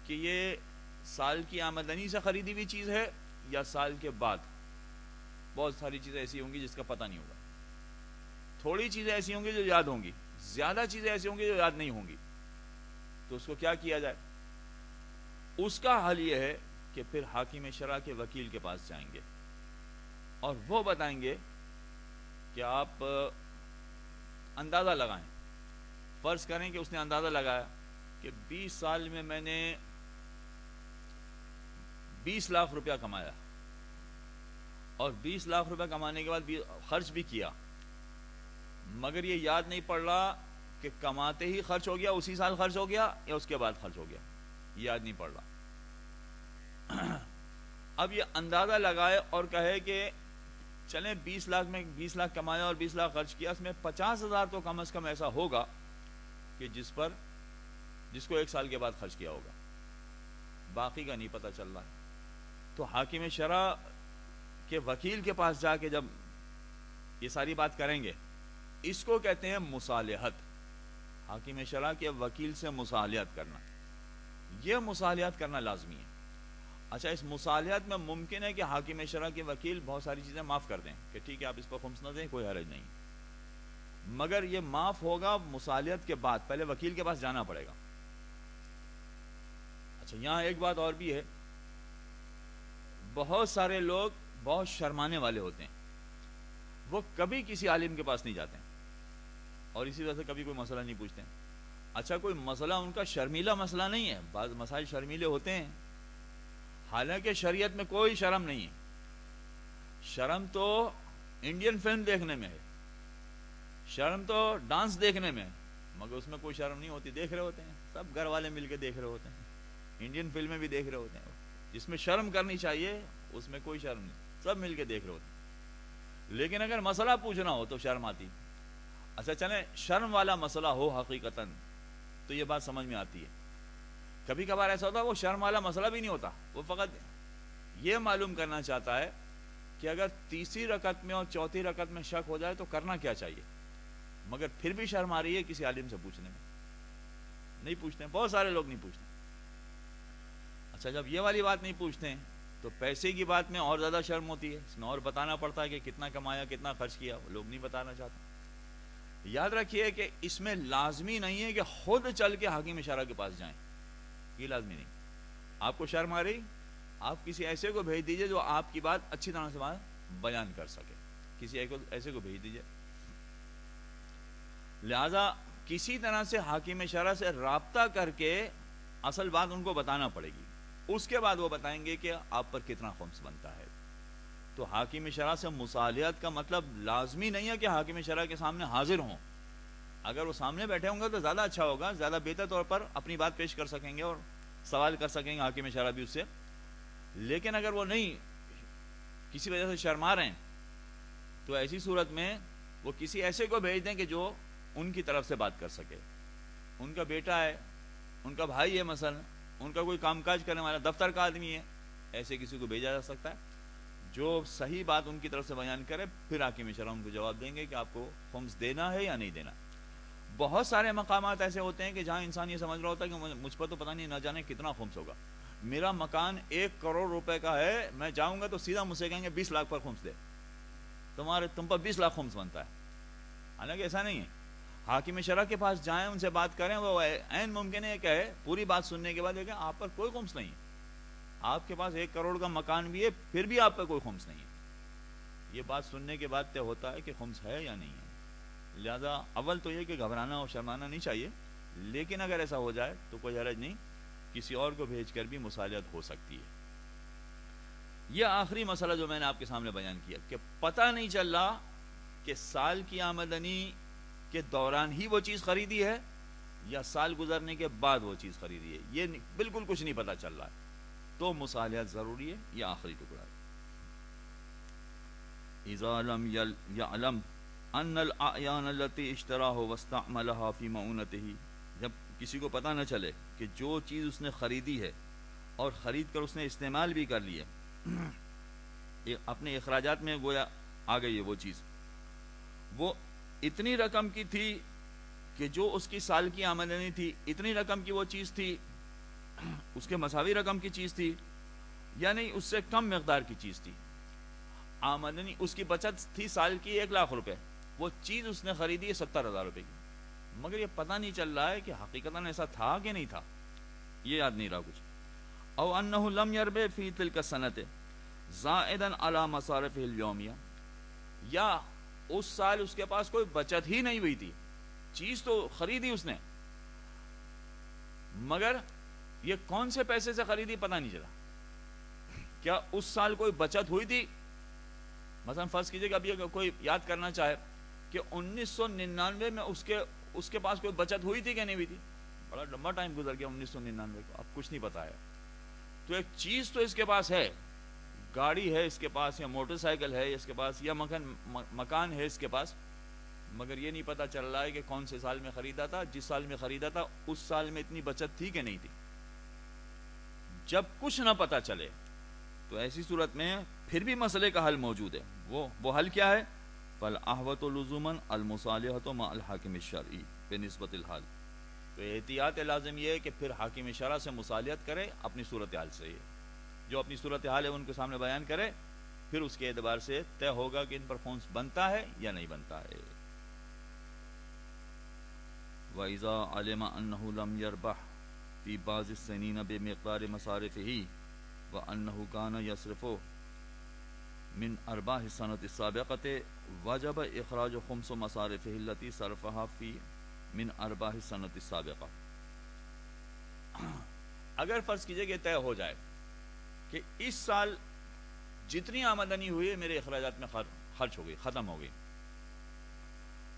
S2: کہ یہ سال کی آمدنی سے خریدی ہوئی چیز ہے یا سال کے بعد. بہت ساری چیزیں ایسی ہوں گی جس کا پتہ نہیں ہوگا. تھوڑی چیزیں ایسی ہوں گی جو یاد ہوں گی, زیادہ چیزیں ایسی ہوں گی جو یاد نہیں ہوں گی. تو اس کو کیا کیا جائے؟ اس کا حل یہ ہے کہ پھر حاکم شرع کے وکیل کے پاس جائیں گے اور وہ بتائیں گے کہ آپ اندازہ لگائیں. فرض کریں کہ اس نے اندازہ لگایا کہ 20 سال میں نے 20 لاکھ روپیہ کمایا اور 20 لاکھ روپیہ کمانے کے بعد خرچ بھی کیا, مگر یہ یاد نہیں پڑ رہا کہ کماتے ہی خرچ ہو گیا, اسی سال خرچ ہو گیا یا اس کے بعد خرچ ہو گیا, یاد نہیں پڑ رہا. اب یہ اندازہ لگائے اور کہے کہ چلیں 20 لاکھ میں 20 لاکھ کمایا اور 20 لاکھ خرچ کیا, اس میں 50,000 تو کم از کم ایسا ہوگا کہ جس کو 1 سال کے بعد خرچ کیا ہوگا, باقی کا نہیں پتہ چل رہا ہے. تو حاکم شرع کے وکیل کے پاس جا کے جب یہ ساری بات کریں گے, اس کو کہتے ہیں مصالحت. حاکم شرع کے وکیل سے مصالحت کرنا, یہ مصالحت کرنا لازمی ہے. اچھا, اس مصالحت میں ممکن ہے کہ حاکم شرع کے وکیل بہت ساری چیزیں معاف کر دیں کہ ٹھیک ہے آپ اس پر خمس نہ دیں, کوئی حرج نہیں, مگر یہ معاف ہوگا مصالحت کے بعد, پہلے وکیل کے پاس جانا پڑے گا. اچھا, یہاں ایک بات اور بھی ہے, بہت سارے لوگ بہت شرمانے والے ہوتے ہیں, وہ کبھی کسی عالم کے پاس نہیں جاتے ہیں اور اسی وجہ سے کبھی کوئی مسئلہ نہیں پوچھتے ہیں. اچھا کوئی مسئلہ ان کا شرمیلا مسئلہ نہیں ہے، بعض مسائل شرمیلے ہوتے ہیں، حالانکہ شریعت میں کوئی شرم نہیں ہے. شرم تو انڈین فلم دیکھنے میں ہے، شرم تو ڈانس دیکھنے میں ہے، مگر اس میں کوئی شرم نہیں ہوتی. دیکھ رہے ہوتے ہیں سب گھر والے مل کے دیکھ رہے ہوتے ہیں، انڈین فلمیں بھی دیکھ رہے ہوتے ہیں. جس میں شرم کرنی چاہیے اس میں کوئی شرم نہیں، سب مل کے دیکھ رہے ہوتے ہیں. لیکن اگر مسئلہ پوچھنا ہو تو شرم آتی. اچھا چلیں شرم والا مسئلہ ہو حقیقتاً تو یہ بات سمجھ میں آتی ہے. کبھی کبھار ایسا ہوتا ہے وہ شرم والا مسئلہ بھی نہیں ہوتا، وہ فقط یہ معلوم کرنا چاہتا ہے کہ اگر تیسری رکعت میں اور چوتھی رکعت میں شک ہو جائے تو کرنا کیا چاہیے، مگر پھر بھی شرم آ رہی ہے کسی عالم سے پوچھنے میں. نہیں پوچھتے ہیں، بہت سارے لوگ نہیں پوچھتے. اچھا جب یہ والی بات نہیں پوچھتے ہیں تو پیسے کی بات میں اور زیادہ شرم ہوتی ہے، اس میں اور بتانا پڑتا ہے کہ کتنا کمایا کتنا خرچ کیا، وہ لوگ نہیں بتانا چاہتے. یاد رکھیے کہ اس میں لازمی نہیں ہے کہ خود چل کے حاکم شرع کے پاس جائیں، یہ لازمی نہیں. آپ کو شرم آ رہی، آپ کسی ایسے کو بھیج دیجئے جو آپ کی بات اچھی طرح سے بیان کر سکے، کسی ایسے کو بھیج دیجئے. لہذا کسی طرح سے حاکم شرع سے رابطہ کر کے اصل بات ان کو بتانا پڑے گی، اس کے بعد وہ بتائیں گے کہ آپ پر کتنا خمس بنتا ہے. تو حاکم شرع سے مصالحت کا مطلب لازمی نہیں ہے کہ حاکم شرع کے سامنے حاضر ہوں. اگر وہ سامنے بیٹھے ہوں گے تو زیادہ اچھا ہوگا، زیادہ بہتر طور پر اپنی بات پیش کر سکیں گے اور سوال کر سکیں گے حاکم شرع بھی اس سے. لیکن اگر وہ نہیں، کسی وجہ سے شرما رہے ہیں، تو ایسی صورت میں وہ کسی ایسے کو بھیج دیں کہ جو ان کی طرف سے بات کر سکے. ان کا بیٹا ہے، ان کا بھائی ہے، مثلا ان کا کوئی کام کاج کرنے والا دفتر کا آدمی ہے، ایسے کسی کو بھیجا جا سکتا ہے جو صحیح بات ان کی طرف سے بیان کرے. پھر حاکم شرع ان کو جواب دیں گے کہ آپ کو خمس دینا ہے یا نہیں دینا. بہت سارے مقامات ایسے ہوتے ہیں کہ جہاں انسان یہ سمجھ رہا ہوتا ہے کہ مجھ پر تو پتہ نہیں نہ جانے کتنا خمس ہوگا، میرا مکان 1 کروڑ روپے کا ہے، میں جاؤں گا تو سیدھا مجھ سے کہیں گے 20 لاکھ پر خمس دے، تم پر 20 لاکھ خمس بنتا ہے. حالانکہ ایسا نہیں ہے. حاکم شرع کے پاس جائیں، ان سے بات کریں، وہ عین ممکن ہے کہ پوری بات سننے کے بعد دیکھیں آپ پر کوئی خمس نہیں ہے، آپ کے پاس 1 کروڑ کا مکان بھی ہے پھر بھی آپ پر کوئی خمس نہیں ہے. یہ بات سننے کے بعد طے ہوتا ہے کہ خمس ہے یا نہیں ہے. لہذا اول تو یہ کہ گھبرانا اور شرمانا نہیں چاہیے، لیکن اگر ایسا ہو جائے تو کوئی حرج نہیں، کسی اور کو بھیج کر بھی مصالحت ہو سکتی ہے. یہ آخری مسئلہ جو میں نے آپ کے سامنے بیان کیا کہ پتہ نہیں چل رہا کہ سال کی آمدنی کے دوران ہی وہ چیز خریدی ہے یا سال گزرنے کے بعد وہ چیز خریدی ہے، یہ بالکل کچھ نہیں پتہ چل رہا ہے، تو مصالحت ضروری ہے. یہ آخری ٹکڑا ہے. اذا لم يعلم ان الاعیان التي اشتراها واستعملها في معونته، جب کسی کو پتہ نہ چلے کہ جو چیز اس نے خریدی ہے اور خرید کر اس نے استعمال بھی کر لی ہے، اپنے اخراجات میں گویا آ گئی ہے وہ چیز، وہ اتنی رقم کی تھی کہ جو اس کی سال کی آمدنی تھی اتنی رقم کی وہ چیز تھی، اس کے مساوی رقم کی چیز تھی، یا نہیں اس سے کم مقدار کی چیز تھی. آمدنی اس کی بچت تھی سال کی 1 لاکھ روپے، وہ چیز اس نے خریدی ہے 70,000 روپے کی، مگر یہ پتہ نہیں چل رہا ہے کہ حقیقتاً ایسا تھا کہ نہیں تھا، یہ یاد نہیں رہا کچھ. او انه لم يربح في تلك السنه زائدا على مصارفه اليوميه، یا اس سال اس کے پاس کوئی بچت ہی نہیں ہوئی تھی، چیز تو خریدی اس نے مگر یہ کون سے پیسے سے خریدی پتہ نہیں چلا. کیا اس سال کوئی بچت ہوئی تھی؟ مثلا فرض کیجئے کہ ابھی کوئی یاد کرنا چاہے کہ 1999 میں اس کے پاس کوئی بچت ہوئی تھی کہ نہیں ہوئی تھی، بڑا لمبا ٹائم گزر گیا 1999 کو، اب کچھ نہیں پتا ہے. تو ایک چیز تو اس کے پاس ہے، گاڑی ہے اس کے پاس، یا موٹر سائیکل ہے اس کے پاس، یا مکان ہے اس کے پاس، مگر یہ نہیں پتا چل رہا ہے کہ کون سے سال میں خریدا تھا، جس سال میں خریدا تھا اس سال میں اتنی بچت تھی کہ نہیں تھی. جب کچھ نہ پتا چلے تو ایسی صورت میں پھر بھی مسئلے کا حل موجود ہے. وہ حل کیا ہے؟ فالاحوط لزوما المصالحۃ مع الحاکم الشرعی بنسبت الحال. تو احتیاط لازم یہ ہے کہ پھر حاکم شرع سے مصالحت کرے اپنی صورتحال سے، جو اپنی صورتحال ہے ان کے سامنے بیان کرے، پھر اس کے اعتبار سے طے ہوگا کہ ان پر خمس بنتا ہے یا نہیں بنتا ہے. وَإِذَا عَلِمَ أَنَّهُ لَمْ يَرْبَحْ فِي بَعْضِ السِّنِينَ بِمِقْدَارِ مَصَارِفِهِ وَأَنَّهُ كَانَ يَصْرِفُ من أرباح السنة السابقة وجب إخراج خمس مصارفه التي صرفها في من ارباح السنۃ السابقہ. اگر فرض کیجئے کہ طے ہو جائے کہ اس سال جتنی آمدنی ہوئی میرے اخراجات میں خرچ ہو گئی، ختم ہو گئی،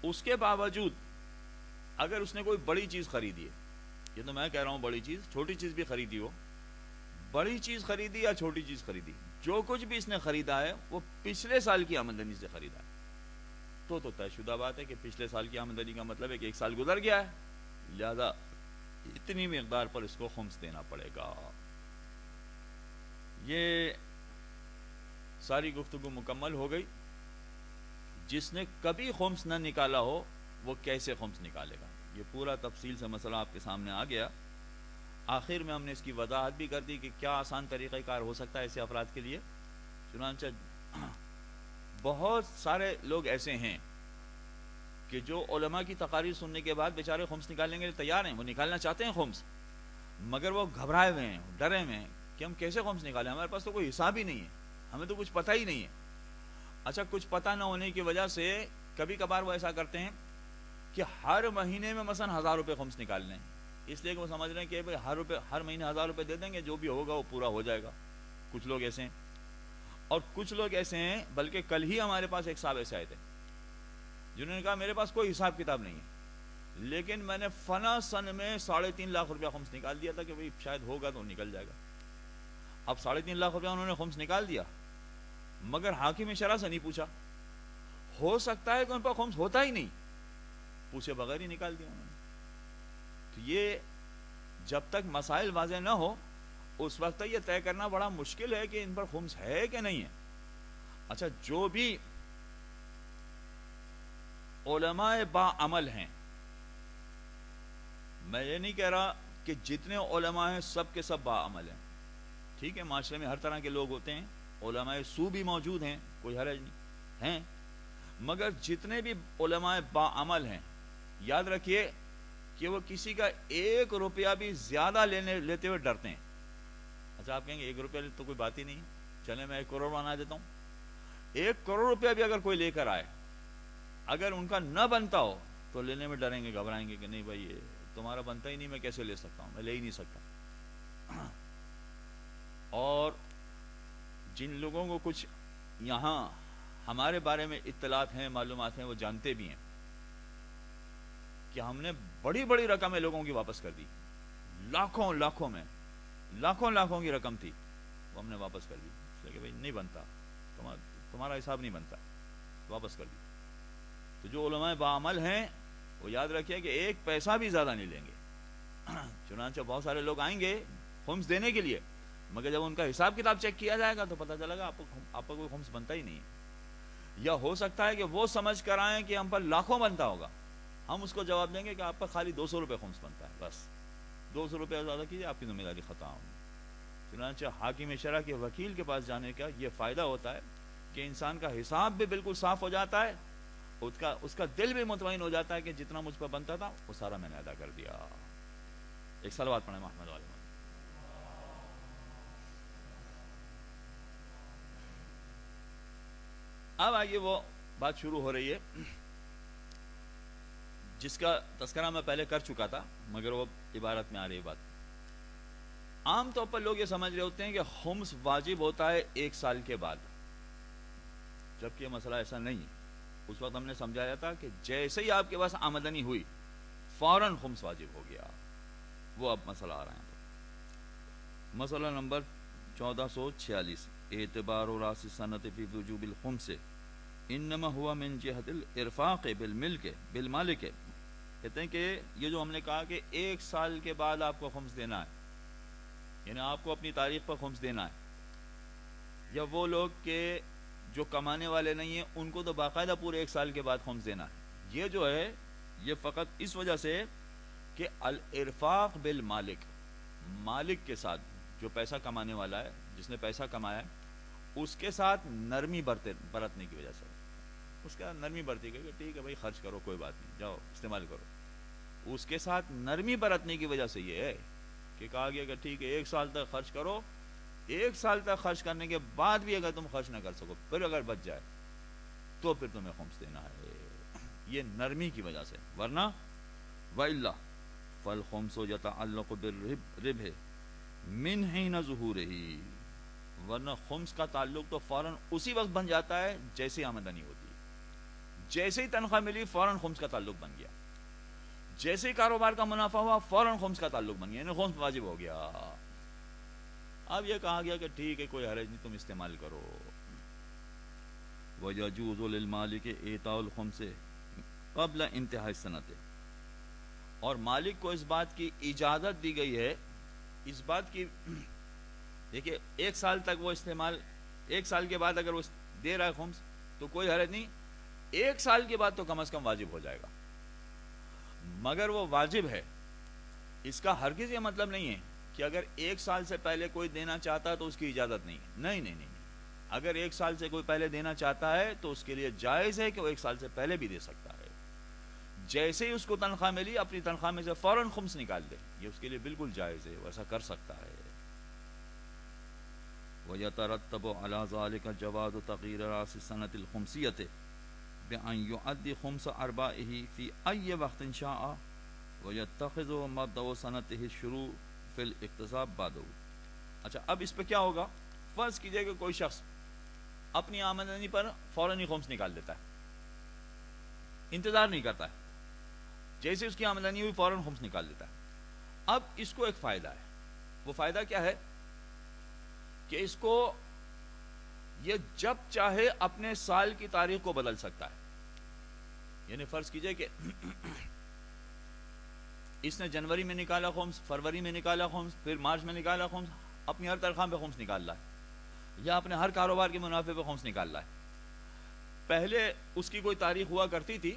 S2: اس کے باوجود اگر اس نے کوئی بڑی چیز خریدی ہے، یہ تو میں کہہ رہا ہوں بڑی چیز، چھوٹی چیز بھی خریدی ہو، بڑی چیز خریدی یا چھوٹی چیز خریدی، جو کچھ بھی اس نے خریدا ہے وہ پچھلے سال کی آمدنی سے خریدا ہے، تو طے شدہ بات ہے کہ پچھلے سال کی آمدنی کا مطلب ہے کہ ایک سال گزر گیا ہے، لہذا اتنی مقدار پر اس کو خمس دینا پڑے گا. یہ ساری گفتگو مکمل ہو گئی. جس نے کبھی خمس نہ نکالا ہو وہ کیسے خمس نکالے گا، یہ پورا تفصیل سے مسئلہ آپ کے سامنے آ گیا. آخر میں ہم نے اس کی وضاحت بھی کر دی کہ کیا آسان طریقہ کار ہو سکتا ہے ایسے افراد کے لیے. چنانچہ بہت سارے لوگ ایسے ہیں کہ جو علماء کی تقاریر سننے کے بعد بیچارے خمس نکالنے کے لیے تیار ہیں، وہ نکالنا چاہتے ہیں خمس، مگر وہ گھبرائے ہوئے ہیں، ڈرے ہوئے ہیں کہ ہم کیسے خمس نکالیں، ہمارے پاس تو کوئی حساب ہی نہیں ہے، ہمیں تو کچھ پتہ ہی نہیں ہے. اچھا، کچھ پتہ نہ ہونے کی وجہ سے کبھی کبھار وہ ایسا کرتے ہیں کہ ہر مہینے میں مثلا 1000 روپے خمس نکال لیں، اس لیے کہ وہ سمجھ رہے ہیں کہ ہر مہینے 1000 روپے دے دیں گے، جو بھی ہوگا وہ پورا ہو جائے گا. کچھ لوگ ایسے ہیں. اور کچھ لوگ ایسے ہیں، بلکہ کل ہی ہمارے پاس ایک صاحب ایسے آئے تھے جنہوں نے کہا میرے پاس کوئی حساب کتاب نہیں ہے، لیکن میں نے فلاں سن میں 3.5 لاکھ روپیہ خمس نکال دیا تھا کہ بھئی شاید ہوگا تو نکل جائے گا. اب 3.5 لاکھ روپیہ انہوں نے خمس نکال دیا، مگر حاکم شرع سے نہیں پوچھا. ہو سکتا ہے کہ ان پر خمس ہوتا ہی نہیں، پوچھے بغیر ہی نکال دیا انہوں نے. تو یہ جب تک مسائل واضح نہ ہو اس وقت تک یہ طے کرنا بڑا مشکل ہے کہ ان پر خمس ہے کہ نہیں ہے. اچھا، جو بھی علماء با عمل ہیں، میں یہ نہیں کہہ رہا کہ جتنے علماء ہیں سب کے سب با عمل ہیں، ٹھیک ہے، معاشرے میں ہر طرح کے لوگ ہوتے ہیں، علماء سو بھی موجود ہیں، کوئی حرج نہیں ہیں، مگر جتنے بھی علماء با عمل ہیں یاد رکھیے کہ وہ کسی کا 1 روپیہ بھی زیادہ لیتے ہوئے ڈرتے ہیں. اچھا، آپ کہیں گے 1 روپیہ تو کوئی بات ہی نہیں، چلیں میں 1 کروڑ بنا دیتا ہوں. 1 کروڑ روپیہ بھی اگر کوئی لے کر آئے، اگر ان کا نہ بنتا ہو تو لینے میں ڈریں گے، گھبرائیں گے کہ نہیں بھائی یہ تمہارا بنتا ہی نہیں، میں کیسے لے سکتا ہوں، میں لے ہی نہیں سکتا. اور جن لوگوں کو کچھ یہاں ہمارے بارے میں اطلاعات ہیں، معلومات ہیں، وہ جانتے بھی ہیں کہ ہم نے بڑی بڑی رقمیں لوگوں کی واپس کر دی، لاکھوں کی رقم تھی، وہ ہم نے واپس کر دی، اس لیے کہ بھائی نہیں بنتا، تمہارا حساب نہیں بنتا، واپس کر دی. تو جو علماء باعمل ہیں وہ یاد رکھیے کہ 1 پیسہ بھی زیادہ نہیں لیں گے. چنانچہ بہت سارے لوگ آئیں گے خمس دینے کے لیے، مگر جب ان کا حساب کتاب چیک کیا جائے گا تو پتہ چلے گا آپ کو کوئی خمس بنتا ہی نہیں ہے. یا ہو سکتا ہے کہ وہ سمجھ کر آئیں کہ ہم پر لاکھوں بنتا ہوگا، ہم اس کو جواب دیں گے کہ آپ پر خالی 200 روپے خمس بنتا ہے، بس 200 روپے زیادہ کیجیے، آپ کی ذمہ داری ختم ہوگی. چنانچہ حاکم شرع کے وکیل کے پاس جانے کا یہ فائدہ ہوتا ہے کہ انسان کا حساب بھی بالکل صاف ہو جاتا ہے، اس کا دل بھی مطمئن ہو جاتا ہے کہ جتنا مجھ پر بنتا تھا وہ سارا میں نے ادا کر دیا. ایک صلوات پڑھیں محمد والے. اب آئیے وہ بات شروع ہو رہی ہے جس کا تذکرہ میں پہلے کر چکا تھا، مگر وہ عبارت میں آ رہی بات. عام طور پر لوگ یہ سمجھ رہے ہوتے ہیں کہ خمس واجب ہوتا ہے 1 سال کے بعد، جبکہ یہ مسئلہ ایسا نہیں ہے. اس وقت ہم نے سمجھایا تھا کہ جیسے ہی آپ کے پاس آمدنی ہوئی فوراً خمس واجب ہو گیا. وہ اب مسئلہ آ رہا ہے. مسئلہ نمبر 1446، اعتبار راس السنۃ فی وجوب الخمس انما ہوا من جہت الارفاق بالمالک. کہتے ہیں کہ یہ جو ہم نے کہا کہ 1 سال کے بعد آپ کو خمس دینا ہے، یعنی آپ کو اپنی تاریخ پر خمس دینا ہے، یا وہ لوگ کہ جو کمانے والے نہیں ہیں ان کو تو باقاعدہ پورے 1 سال کے بعد خمس دینا ہے. یہ جو ہے یہ فقط اس وجہ سے کہ الارفاق بالمالک، مالک کے ساتھ جو پیسہ کمانے والا ہے، جس نے پیسہ کمایا ہے، اس کے ساتھ نرمی برتنے کی وجہ سے، اس کا نرمی برتی گئی کہ ٹھیک ہے بھائی خرچ کرو، کوئی بات نہیں، جاؤ استعمال کرو. اس کے ساتھ نرمی برتنے کی وجہ سے یہ ہے کہ کہا گیا کہ ٹھیک ہے 1 سال تک خرچ کرو، 1 سال تک خرچ کرنے کے بعد بھی اگر تم خرچ نہ کر سکو، پھر اگر بچ جائے تو پھر تمہیں خمس دینا ہے. یہ نرمی کی وجہ سے، ورنہ وَإِلَّا فَالْخُمْسُ يَتَعَلَّقُ بِالرِّبْحِ مِنْ حِينَ ظُهُورِهِ، ورنہ خمس کا تعلق تو فوراً اسی وقت بن جاتا ہے جیسے آمدنی ہوتی ہے، جیسے ہی تنخواہ ملی فوراً خمس کا تعلق بن گیا، جیسے ہی کاروبار کا منافع ہوا فوراً خمس کا تعلق بن گیا، یعنی خمس واجب ہو گیا۔ اب یہ کہا گیا کہ ٹھیک ہے کوئی حرج نہیں، تم استعمال کرو۔ وَيَجُوزُ لِلْمَالِكِ إِيتَاءُ الْخُمُسِ قبل انتہاء السنۃ، اور مالک کو اس بات کی اجازت دی گئی ہے، اس بات کی، دیکھیے 1 سال تک وہ استعمال، 1 سال کے بعد اگر وہ دے رہا ہے خمس تو کوئی حرج نہیں، 1 سال کے بعد تو کم از کم واجب ہو جائے گا، مگر وہ واجب ہے، اس کا ہرگز یہ مطلب نہیں ہے کہ اگر 1 سال سے پہلے کوئی دینا چاہتا ہے تو اس کی اجازت نہیں ہے، نہیں نہیں نہیں، اگر 1 سال سے کوئی پہلے دینا چاہتا ہے تو اس کے لیے جائز ہے کہ وہ 1 سال سے پہلے بھی دے سکتا ہے، جیسے ہی اس کو تنخواہ ملی اپنی تنخواہ میں سے فوراً خمس نکال دے، یہ اس کے لیے بالکل جائز ہے، وہ ایسا کر سکتا ہے۔ وَيَتَرَتَّبُ عَلَى ذَلِكَ جَوَازُ تَغْيِيرِ رَأْسِ السَّنَةِ الْخُمْسِيَّةِ بِأَنْ يُؤَدِّي خُمْسَ أَرْبَاعِهِ فِي أَيِّ وَقْتٍ شَاءَ وَيَتَّخِذُ مَبْدَأَ سَنَتِهِ الشُّرُوعُ فِي الْاِقْتِصَابِ بَعْدَهُ۔ اچھا اب اس پہ کیا ہوگا؟ فرض کیجئے کہ کوئی شخص اپنی آمدنی پر فوراً ہی خمس نکال دیتا ہے، انتظار نہیں کرتا ہے، جیسے اس کی آمدنی ہوئی فوراً خمس نکال دیتا ہے۔ اب اس کو ایک فائدہ ہے، وہ فائدہ کیا ہے کہ اس کو یہ جب چاہے اپنے سال کی تاریخ کو بدل سکتا ہے، یعنی فرض کیجئے کہ اس نے جنوری میں نکالا خمس، فروری میں نکالا خمس، پھر مارچ میں نکالا خمس، اپنی ہر تنخواہ پہ خمس نکال رہا ہے، یا اپنے ہر کاروبار کے منافع پہ خمس نکال رہا ہے۔ پہلے اس کی کوئی تاریخ ہوا کرتی تھی،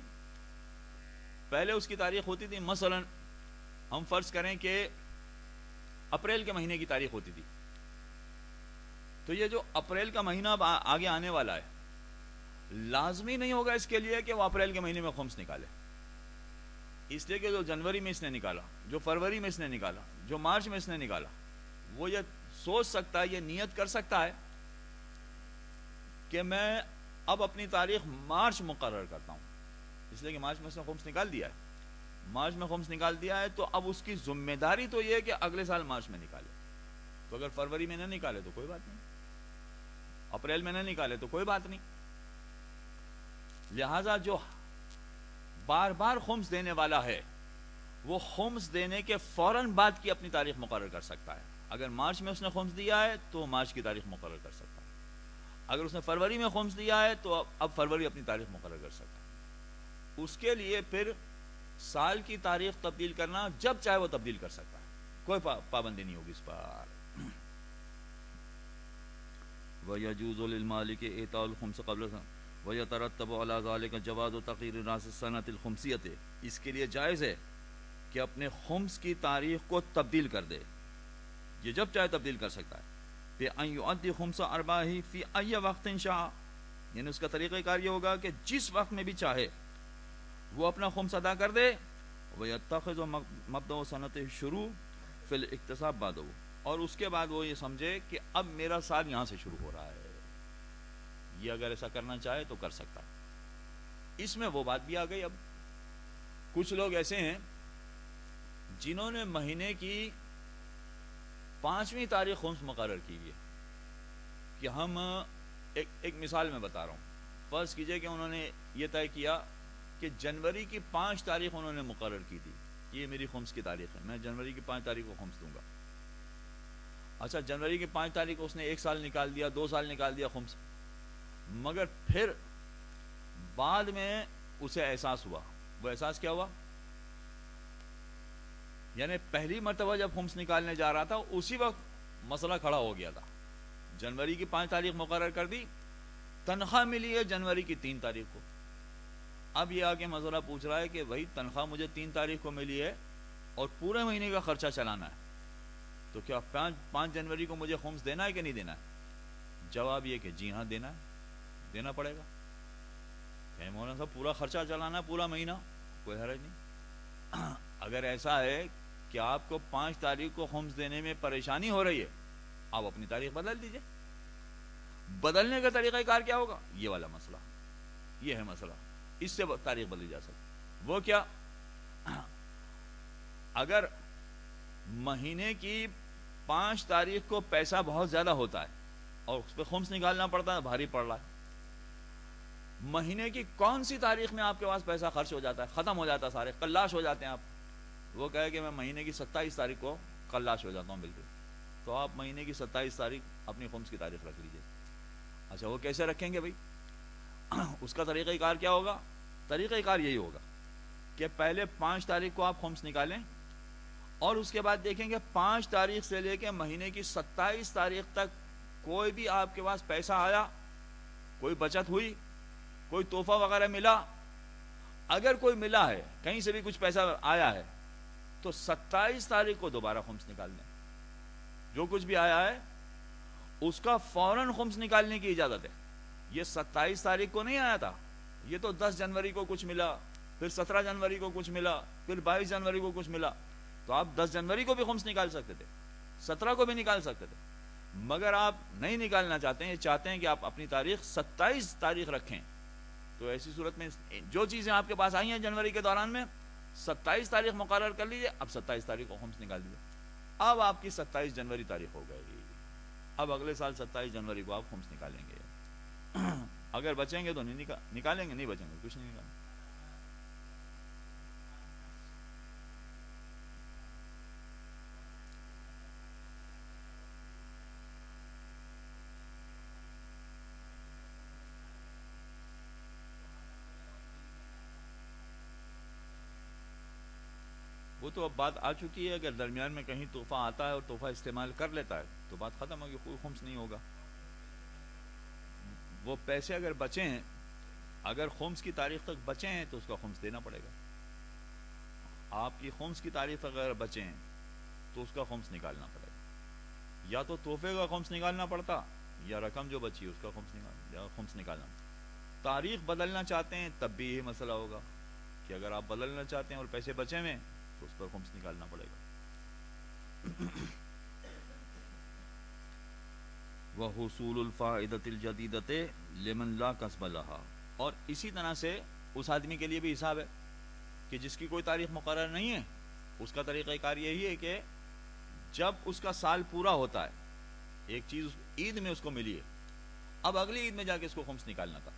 S2: پہلے اس کی تاریخ ہوتی تھی، مثلا ہم فرض کریں کہ اپریل کے مہینے کی تاریخ ہوتی تھی، تو یہ جو اپریل کا مہینہ آگے آنے والا ہے، لازمی نہیں ہوگا اس کے لیے کہ وہ اپریل کے مہینے میں خمس نکالے، اس لیے کہ جو جنوری میں اس نے نکالا، جو فروری میں اس نے نکالا، جو مارچ میں اس نے نکالا، وہ یہ سوچ سکتا ہے، یہ نیت کر سکتا ہے کہ میں اب اپنی تاریخ مارچ مقرر کرتا ہوں، اس لیے کہ مارچ میں اس نے خمس نکال دیا ہے، مارچ میں خمس نکال دیا ہے، تو اب اس کی ذمہ داری تو یہ ہے کہ اگلے سال مارچ میں نکالے، تو اگر فروری میں نہ نکالے تو کوئی بات نہیں، اپریل میں نہ نکالے تو کوئی بات نہیں، لہذا جو بار بار خمس دینے والا ہے وہ خمس دینے کے فوراً بعد کی اپنی تاریخ مقرر کر سکتا ہے، اگر مارچ میں اس نے خمس دیا ہے تو مارچ کی تاریخ مقرر کر سکتا ہے، اگر اس نے فروری میں خمس دیا ہے تو اب فروری اپنی تاریخ مقرر کر سکتا ہے، اس کے لیے پھر سال کی تاریخ تبدیل کرنا جب چاہے وہ تبدیل کر سکتا ہے، کوئی پابندی نہیں ہوگی اس پر۔ وَيَجُوزُ لِلْمَالِكِ إِيتَاءُ الْخُمُسِ قَبْلَ وَيَتَرَتَّبُ عَلَى ذَلِكَ جَوَازُ تَغْيِيرِ رَأْسِ السَّنَةِ الْخُمْسِيَّةِ، اس کے لیے جائز ہے کہ اپنے خمس کی تاریخ کو تبدیل کر دے، یہ جب چاہے تبدیل کر سکتا ہے، بِأَنْ يُؤَدِّ خُمْسَ أَرْبَاعِهِ فِي أَيِّ وَقْتٍ شَاءَ، یعنی اس کا طریقہ کار یہ ہوگا کہ جس وقت میں بھی چاہے وہ اپنا خمس ادا کر دے، وَيَتَّخِذُ مَبْدَأَ سَنَتِهِ الشُّرُوعُ فِي الْاِقْتِصَابِ بَعْدَهُ، اور اس کے بعد وہ یہ سمجھے کہ اب میرا سال یہاں سے شروع ہو رہا ہے، یہ اگر ایسا کرنا چاہے تو کر سکتا ہے۔ اس میں وہ بات بھی آ گئی، اب کچھ لوگ ایسے ہیں جنہوں نے مہینے کی 5ویں تاریخ خمس مقرر کی ہے، کہ ہم ایک مثال میں بتا رہا ہوں، فرض کیجئے کہ انہوں نے یہ طے کیا کہ جنوری کی 5 تاریخ انہوں نے مقرر کی تھی، یہ میری خمس کی تاریخ ہے، میں جنوری کی 5 تاریخ کو خمس دوں گا۔ اچھا جنوری کی 5 تاریخ کو اس نے 1 سال نکال دیا، 2 سال نکال دیا خمس، مگر پھر بعد میں اسے احساس ہوا، وہ احساس کیا ہوا، یعنی پہلی مرتبہ جب خمس نکالنے جا رہا تھا اسی وقت مسئلہ کھڑا ہو گیا تھا، جنوری کی 5 تاریخ مقرر کر دی، تنخواہ ملی ہے جنوری کی 3 تاریخ کو، اب یہ آگے مسئلہ پوچھ رہا ہے کہ وہی تنخواہ مجھے 3 تاریخ کو ملی ہے اور پورے مہینے کا خرچہ چلانا ہے، تو کیا 5 جنوری کو مجھے خمس دینا ہے کہ نہیں دینا ہے؟ جواب یہ کہ جی ہاں دینا ہے، دینا پڑے گا، کہ مولانا صاحب پورا خرچہ چلانا ہے پورا مہینہ، کوئی حرج نہیں، اگر ایسا ہے کہ آپ کو 5 تاریخ کو خمس دینے میں پریشانی ہو رہی ہے، آپ اپنی تاریخ بدل دیجئے، بدلنے کا طریقہ کار کیا ہوگا، یہ والا مسئلہ، یہ ہے مسئلہ، اس سے تاریخ بدلی جا سکتی، وہ کیا، اگر مہینے کی 5 تاریخ کو پیسہ بہت زیادہ ہوتا ہے اور اس پہ خمس نکالنا پڑتا ہے، بھاری پڑ رہا ہے، مہینے کی کون سی تاریخ میں آپ کے پاس پیسہ خرچ ہو جاتا ہے، ختم ہو جاتا ہے، سارے قلاش ہو جاتے ہیں آپ، وہ کہے کہ میں مہینے کی 27 تاریخ کو قلاش ہو جاتا ہوں بالکل، تو آپ مہینے کی 27 تاریخ اپنی خمس کی تاریخ رکھ لیجئے۔ اچھا وہ کیسے رکھیں گے بھائی؟ اس کا طریقہ کار کیا ہوگا؟ طریقہ کار یہی ہوگا کہ پہلے 5 تاریخ کو آپ خمس نکالیں اور اس کے بعد دیکھیں گے 5 تاریخ سے لے کے مہینے کی 27 تاریخ تک کوئی بھی آپ کے پاس پیسہ آیا، کوئی بچت ہوئی، کوئی تحفہ وغیرہ ملا، اگر کوئی ملا ہے، کہیں سے بھی کچھ پیسہ آیا ہے، تو 27 تاریخ کو دوبارہ خمس نکال دیں۔ جو کچھ بھی آیا ہے اس کا فوراً خمس نکالنے کی اجازت ہے۔ یہ 27 تاریخ کو نہیں آیا تھا، یہ تو 10 جنوری کو کچھ ملا، پھر 17 جنوری کو کچھ ملا، پھر 22 جنوری کو کچھ ملا، تو آپ 10 جنوری کو بھی خمس نکال سکتے تھے، 17 کو بھی نکال سکتے تھے، مگر آپ نہیں نکالنا چاہتے ہیں، یہ چاہتے ہیں کہ آپ اپنی تاریخ 27 تاریخ رکھیں، تو ایسی صورت میں جو چیزیں آپ کے پاس آئی ہیں جنوری کے دوران میں 27 تاریخ مقرر کر لیجئے، اب 27 تاریخ کو خمس نکال دیجئے، اب آپ کی 27 جنوری تاریخ ہو گئی، اب اگلے سال 27 جنوری کو آپ خمس نکالیں گے۔ اگر بچیں گے تو نہیں نکالیں گے، نہیں بچیں گے کچھ نہیں نکالیں گے۔ وہ تو اب بات آ چکی ہے، اگر درمیان میں کہیں تحفہ آتا ہے اور تحفہ استعمال کر لیتا ہے تو بات ختم ہوگی، کوئی خمس نہیں ہوگا۔ وہ پیسے اگر بچے ہیں، اگر خمس کی تاریخ تک بچے ہیں تو اس کا خمس دینا پڑے گا۔ آپ کی خمس کی تاریخ اگر بچے ہیں تو اس کا خمس نکالنا پڑے گا، یا تو تحفے کا خمس نکالنا پڑتا، یا رقم جو بچی اس کا خمس نکالنا پڑتا۔ تاریخ بدلنا چاہتے ہیں تب بھی یہ مسئلہ ہوگا کہ اگر آپ بدلنا چاہتے ہیں اور پیسے بچے ہوئے تو اس پر خمس نکالنا پڑے گا۔ وَحُصُولُ الْفَائِدَةِ الْجَدِيدَةِ لِمَنْ لَا كَسْبَ لَهَا، اور اسی طرح سے اس آدمی کے لیے بھی حساب ہے کہ جس کی کوئی تاریخ مقرر نہیں ہے، اس کا طریقہ کار یہی ہے کہ جب اس کا سال پورا ہوتا ہے، ایک چیز عید میں اس کو ملی ہے، اب اگلی عید میں جا کے اس کو خمس نکالنا تھا،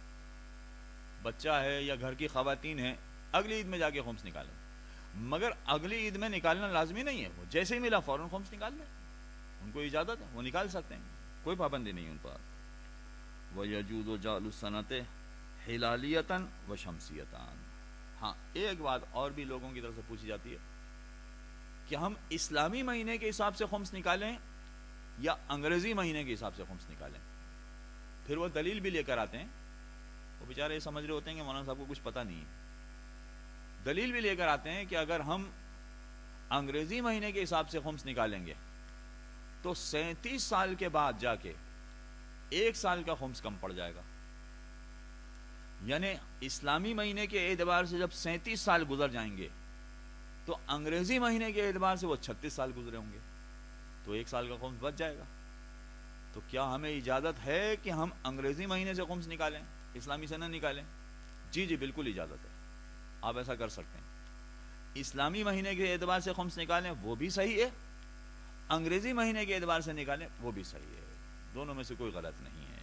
S2: بچہ ہے یا گھر کی خواتین ہیں، اگلی عید میں جا کے خمس نکالیں، مگر اگلی عید میں نکالنا لازمی نہیں ہے، وہ جیسے ہی ملا فوراً خمس نکال دیں، ان کو اجازت ہے، وہ نکال سکتے ہیں، کوئی پابندی نہیں ان پر۔ وَيَجُوزُ جَعْلُ السَّنَةِ حِلَالِيَةً وَشَمْسِيَةً۔ ہاں ایک بات اور بھی لوگوں کی طرف سے پوچھی جاتی ہے کہ ہم اسلامی مہینے کے حساب سے خمس نکالیں یا انگریزی مہینے کے حساب سے خمس نکالیں، پھر وہ دلیل بھی لے کر آتے ہیں، وہ بیچارے یہ سمجھ رہے ہوتے ہیں کہ مولانا صاحب کو کچھ پتہ نہیں ہے، دلیل بھی لے کر آتے ہیں کہ اگر ہم انگریزی مہینے کے حساب سے خمس نکالیں گے تو 37 سال کے بعد جا کے 1 سال کا خمس کم پڑ جائے گا، یعنی اسلامی مہینے کے اعتبار سے جب 37 سال گزر جائیں گے تو انگریزی مہینے کے اعتبار سے وہ 36 سال گزرے ہوں گے، تو 1 سال کا خمس بچ جائے گا۔ تو کیا ہمیں اجازت ہے کہ ہم انگریزی مہینے سے خمس نکالیں، اسلامی سے نہ نکالیں؟ جی جی بالکل اجازت ہے، آپ ایسا کر سکتے ہیں، اسلامی مہینے کے اعتبار سے خمس نکالیں وہ بھی صحیح ہے، انگریزی مہینے کے اعتبار سے نکالیں وہ بھی صحیح ہے، دونوں میں سے کوئی غلط نہیں ہے۔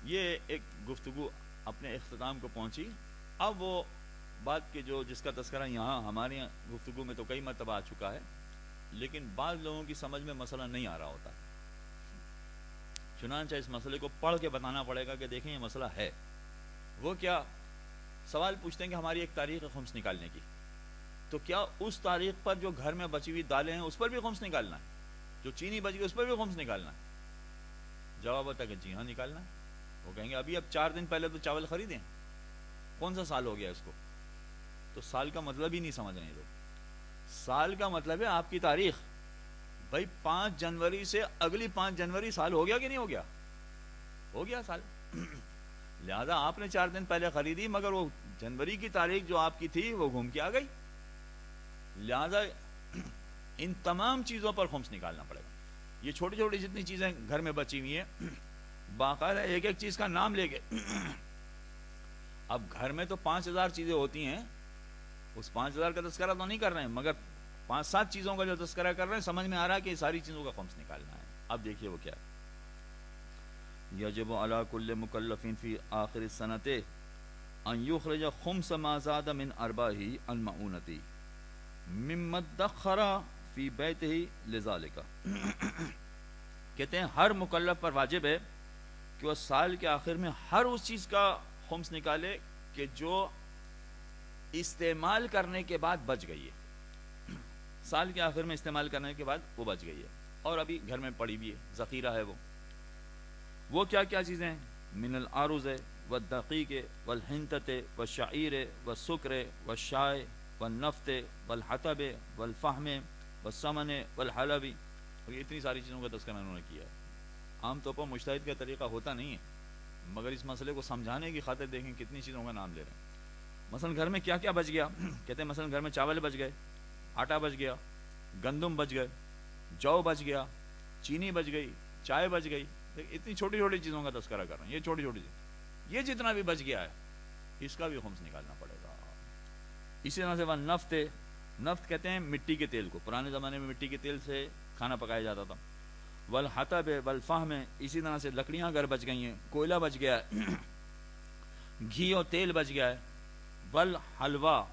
S2: یہ ایک گفتگو اپنے اختتام کو پہنچی، اب وہ بات کہ جو جس کا تذکرہ یہاں ہمارے گفتگو میں تو کئی مرتبہ آ چکا ہے، لیکن بعض لوگوں کی سمجھ میں مسئلہ نہیں آ رہا ہوتا، چنانچہ اس مسئلے کو پڑھ کے بتانا پڑے گا کہ دیکھیں یہ مسئلہ ہے۔ وہ کیا؟ سوال پوچھتے ہیں کہ ہماری ایک تاریخ ہے خمس نکالنے کی، تو کیا اس تاریخ پر جو گھر میں بچی ہوئی دالیں ہیں اس پر بھی خمس نکالنا ہے، جو چینی بچ گئی اس پر بھی خمس نکالنا ہے؟ جواب ہوتا ہے کہ جی ہاں نکالنا ہے۔ وہ کہیں گے ابھی اب 4 دن پہلے تو چاول خریدیں، کون سا سال ہو گیا اس کو؟ تو سال کا مطلب ہی نہیں سمجھ رہے ہیں لوگ، سال کا مطلب ہے آپ کی تاریخ، بھائی 5 جنوری سے اگلی 5 جنوری سال ہو گیا کہ نہیں ہو گیا؟ ہو گیا سال، لہذا آپ نے 4 دن پہلے خریدی مگر وہ جنوری کی تاریخ جو آپ کی تھی وہ گھوم کے آ گئی، لہذا ان تمام چیزوں پر خمس نکالنا پڑے گا۔ یہ چھوٹی چھوٹی جتنی چیزیں گھر میں بچی ہوئی ہیں باقاعدہ ایک ایک چیز کا نام لے کے اب گھر میں تو 5,000 چیزیں ہوتی ہیں، اس 5,000 کا تذکرہ تو نہیں کر رہے ہیں، مگر 5-7 چیزوں کا جو تذکرہ کر رہے ہیں، سمجھ میں آ رہا ہے کہ ساری چیزوں کا خمس نکالنا ہے۔ اب دیکھیے وہ کیا ہے، یجب علی کل مکلف فی آخر السنۃ ان یخرج خمس ما زاد من ارباحہ المعونۃ مما ادخر فی بیتہ لذالک۔ کہتے ہیں ہر مکلف پر واجب ہے کہ وہ سال کے آخر میں ہر اس چیز کا خمس نکالے کہ جو استعمال کرنے کے بعد بچ گئی ہے، سال کے آخر میں استعمال کرنے کے بعد وہ بچ گئی ہے اور ابھی گھر میں پڑی بھی ہے، ذخیرہ ہے وہ کیا کیا چیزیں ہیں؟ من العرض والدقیق والحنطۃ والشعیر والسکر والشائے والنفط والحطب والفحم والسمن والحلب۔ اور یہ اتنی ساری چیزوں کا تذکرہ انہوں نے کیا ہے۔ عام طور پر مجتہد کا طریقہ ہوتا نہیں ہے، مگر اس مسئلے کو سمجھانے کی خاطر دیکھیں کتنی چیزوں کا نام لے رہے ہیں۔ مثلا گھر میں کیا کیا بچ گیا، کہتے ہیں مثلا گھر میں چاول بچ گئے، آٹا بچ گیا، گندم بچ گئے، جو بچ گیا، چینی بچ گئی، چائے بچ گئی۔ اتنی چھوٹی چھوٹی چیزوں کا تذکرہ کر رہے ہیں، یہ چھوٹی چھوٹی چیز، یہ جتنا بھی بچ گیا ہے اس کا بھی خمس نکالنا پڑے گا۔ اسی طرح سے وہ نفت، نفت کہتے ہیں مٹی کے تیل کو، پرانے زمانے میں مٹی کے تیل سے کھانا پکایا جاتا تھا۔ والحطب والفحم، اسی طرح سے لکڑیاں اگر بچ گئی ہیں، کوئلہ بچ گیا ہے، گھی اور تیل بچ گیا ہے۔ والحلوہ،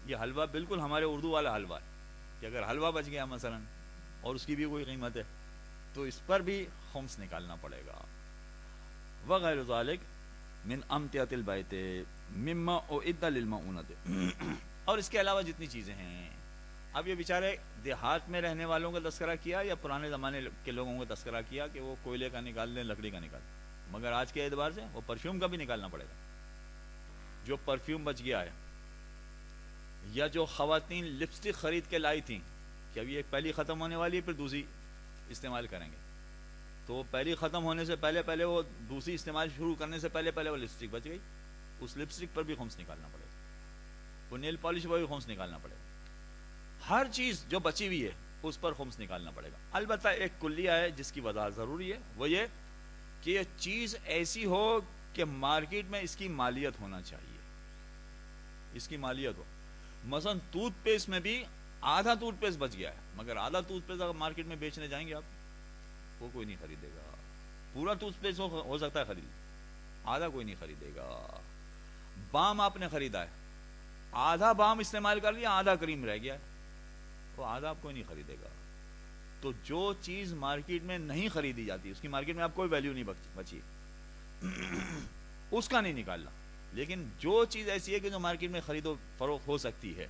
S2: یہ حلوہ بالکل ہمارے اردو والا حلوہ ہے کہ اگر حلوہ بچ گیا مثلا اور اس کی بھی کوئی قیمت ہے تو اس پر بھی خمس نکالنا پڑے گا۔ وغیر ذالک من امتعۃ البیت مما اعد للمعونۃ، اور اس کے علاوہ جتنی چیزیں ہیں۔ اب یہ بیچارے دیہات میں رہنے والوں کا تذکرہ کیا یا پرانے زمانے کے لوگوں کا تذکرہ کیا کہ وہ کوئلے کا نکال دیں، لکڑی کا نکال دیں، مگر آج کے اعتبار سے وہ پرفیوم کا بھی نکالنا پڑے گا۔ جو پرفیوم بچ گیا ہے، یا جو خواتین لپسٹک خرید کے لائی تھیں کہ ابھی ایک پہلی ختم ہونے والی ہے پھر دوسری استعمال کریں گے، تو پہلی ختم ہونے سے پہلے وہ دوسری استعمال شروع کرنے سے پہلے وہ لپسٹک بچ گئی، اس لپسٹک پر بھی خمس نکالنا پڑے گا۔ وہ نیل پالش پر بھی خمس نکالنا پڑے گا۔ ہر چیز جو بچی ہوئی ہے اس پر خمس نکالنا پڑے گا۔ البتہ ایک کلیہ ہے جس کی وضاحت ضروری ہے، وہ یہ کہ یہ چیز ایسی ہو کہ مارکیٹ میں اس کی مالیت ہونا چاہیے، اس کی مالیت ہو۔ مثلا ٹوتھ پیسٹ میں بھی آدھا ٹوتھ پیسٹ بچ گیا ہے، مگر آدھا ٹوتھ پیسٹ اگر مارکیٹ میں بیچنے جائیں گے آپ، وہ کوئی نہیں خریدے گا۔ پورا ٹوتھ پیسٹ ہو سکتا ہے خرید، آدھا کوئی نہیں خریدے گا۔ بام آپ نے خریدا ہے، آدھا بام استعمال کر لیا، آدھا کریم رہ گیا ہے، وہ آدھا آپ کوئی نہیں خریدے گا۔ تو جو چیز مارکیٹ میں نہیں خریدی جاتی، اس کی مارکیٹ میں آپ کوئی ویلیو نہیں بچی، اس کا نہیں نکالنا۔ لیکن جو چیز ایسی ہے کہ جو مارکیٹ میں خرید و فروخت ہو سکتی ہے،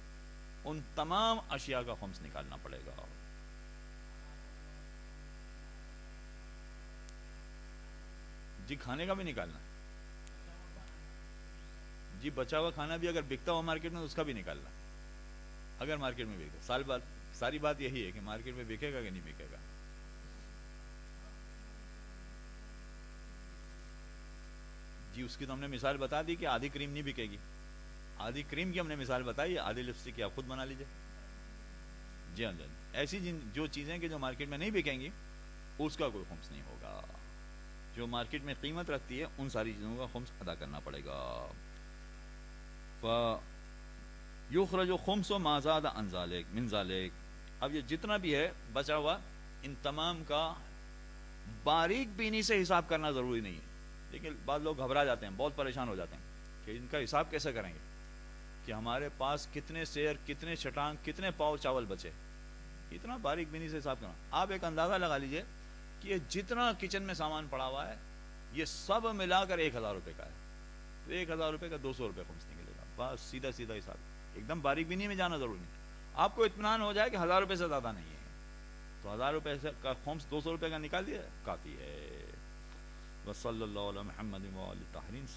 S2: ان تمام اشیاء کا خمس نکالنا پڑے گا۔ جی کھانے کا بھی نکالنا، جی بچا ہوا کھانا بھی اگر بکتا ہوا مارکیٹ میں اس کا بھی نکالنا، اگر مارکیٹ میں بکے، ساری بات یہی ہے کہ مارکیٹ میں بکے گا کہ نہیں بکے گا۔ جی اس کی تو ہم نے مثال بتا دی کہ آدھی کریم نہیں بکے گی، آدھی کریم کی ہم نے مثال بتائی، آدھی لپسٹک کی آپ خود بنا لیجئے۔ جی ہاں جی، ایسی جو چیزیں کہ جو مارکیٹ میں نہیں بکیں گی اس کا کوئی خمس نہیں ہوگا۔ جو مارکیٹ میں قیمت رکھتی ہے ان ساری چیزوں کا خمس ادا کرنا پڑے گا۔ یخرج خمس ما زاد عن ذلک من ذلک، اب یہ جتنا بھی ہے بچا ہوا، ان تمام کا باریک بینی سے حساب کرنا ضروری نہیں ہے، لیکن بعض لوگ گھبرا جاتے ہیں، بہت پریشان ہو جاتے ہیں کہ ان کا حساب کیسے کریں گے، کہ ہمارے پاس کتنے سیر، کتنے چٹان، کتنے پاؤ چاول بچے، اتنا باریک بینی سے حساب کرنا۔ آپ ایک اندازہ لگا لیجئے کہ یہ جتنا کچن میں سامان پڑا ہوا ہے یہ سب ملا کر 1,000 روپے کا ہے، تو 1,000 روپے کا 200 روپے خمس نکلے گا، بس سیدھا سیدھا حساب، ایک دم باریک بینی میں جانا ضروری نہیں۔ آپ کو اطمینان ہو جائے کہ 1,000 روپے سے زیادہ نہیں ہے تو 1,000 روپے کا خمس 200 روپے کا نکال دیا کافی ہے۔ وصلی اللہ علی محمد وآل طاہرین۔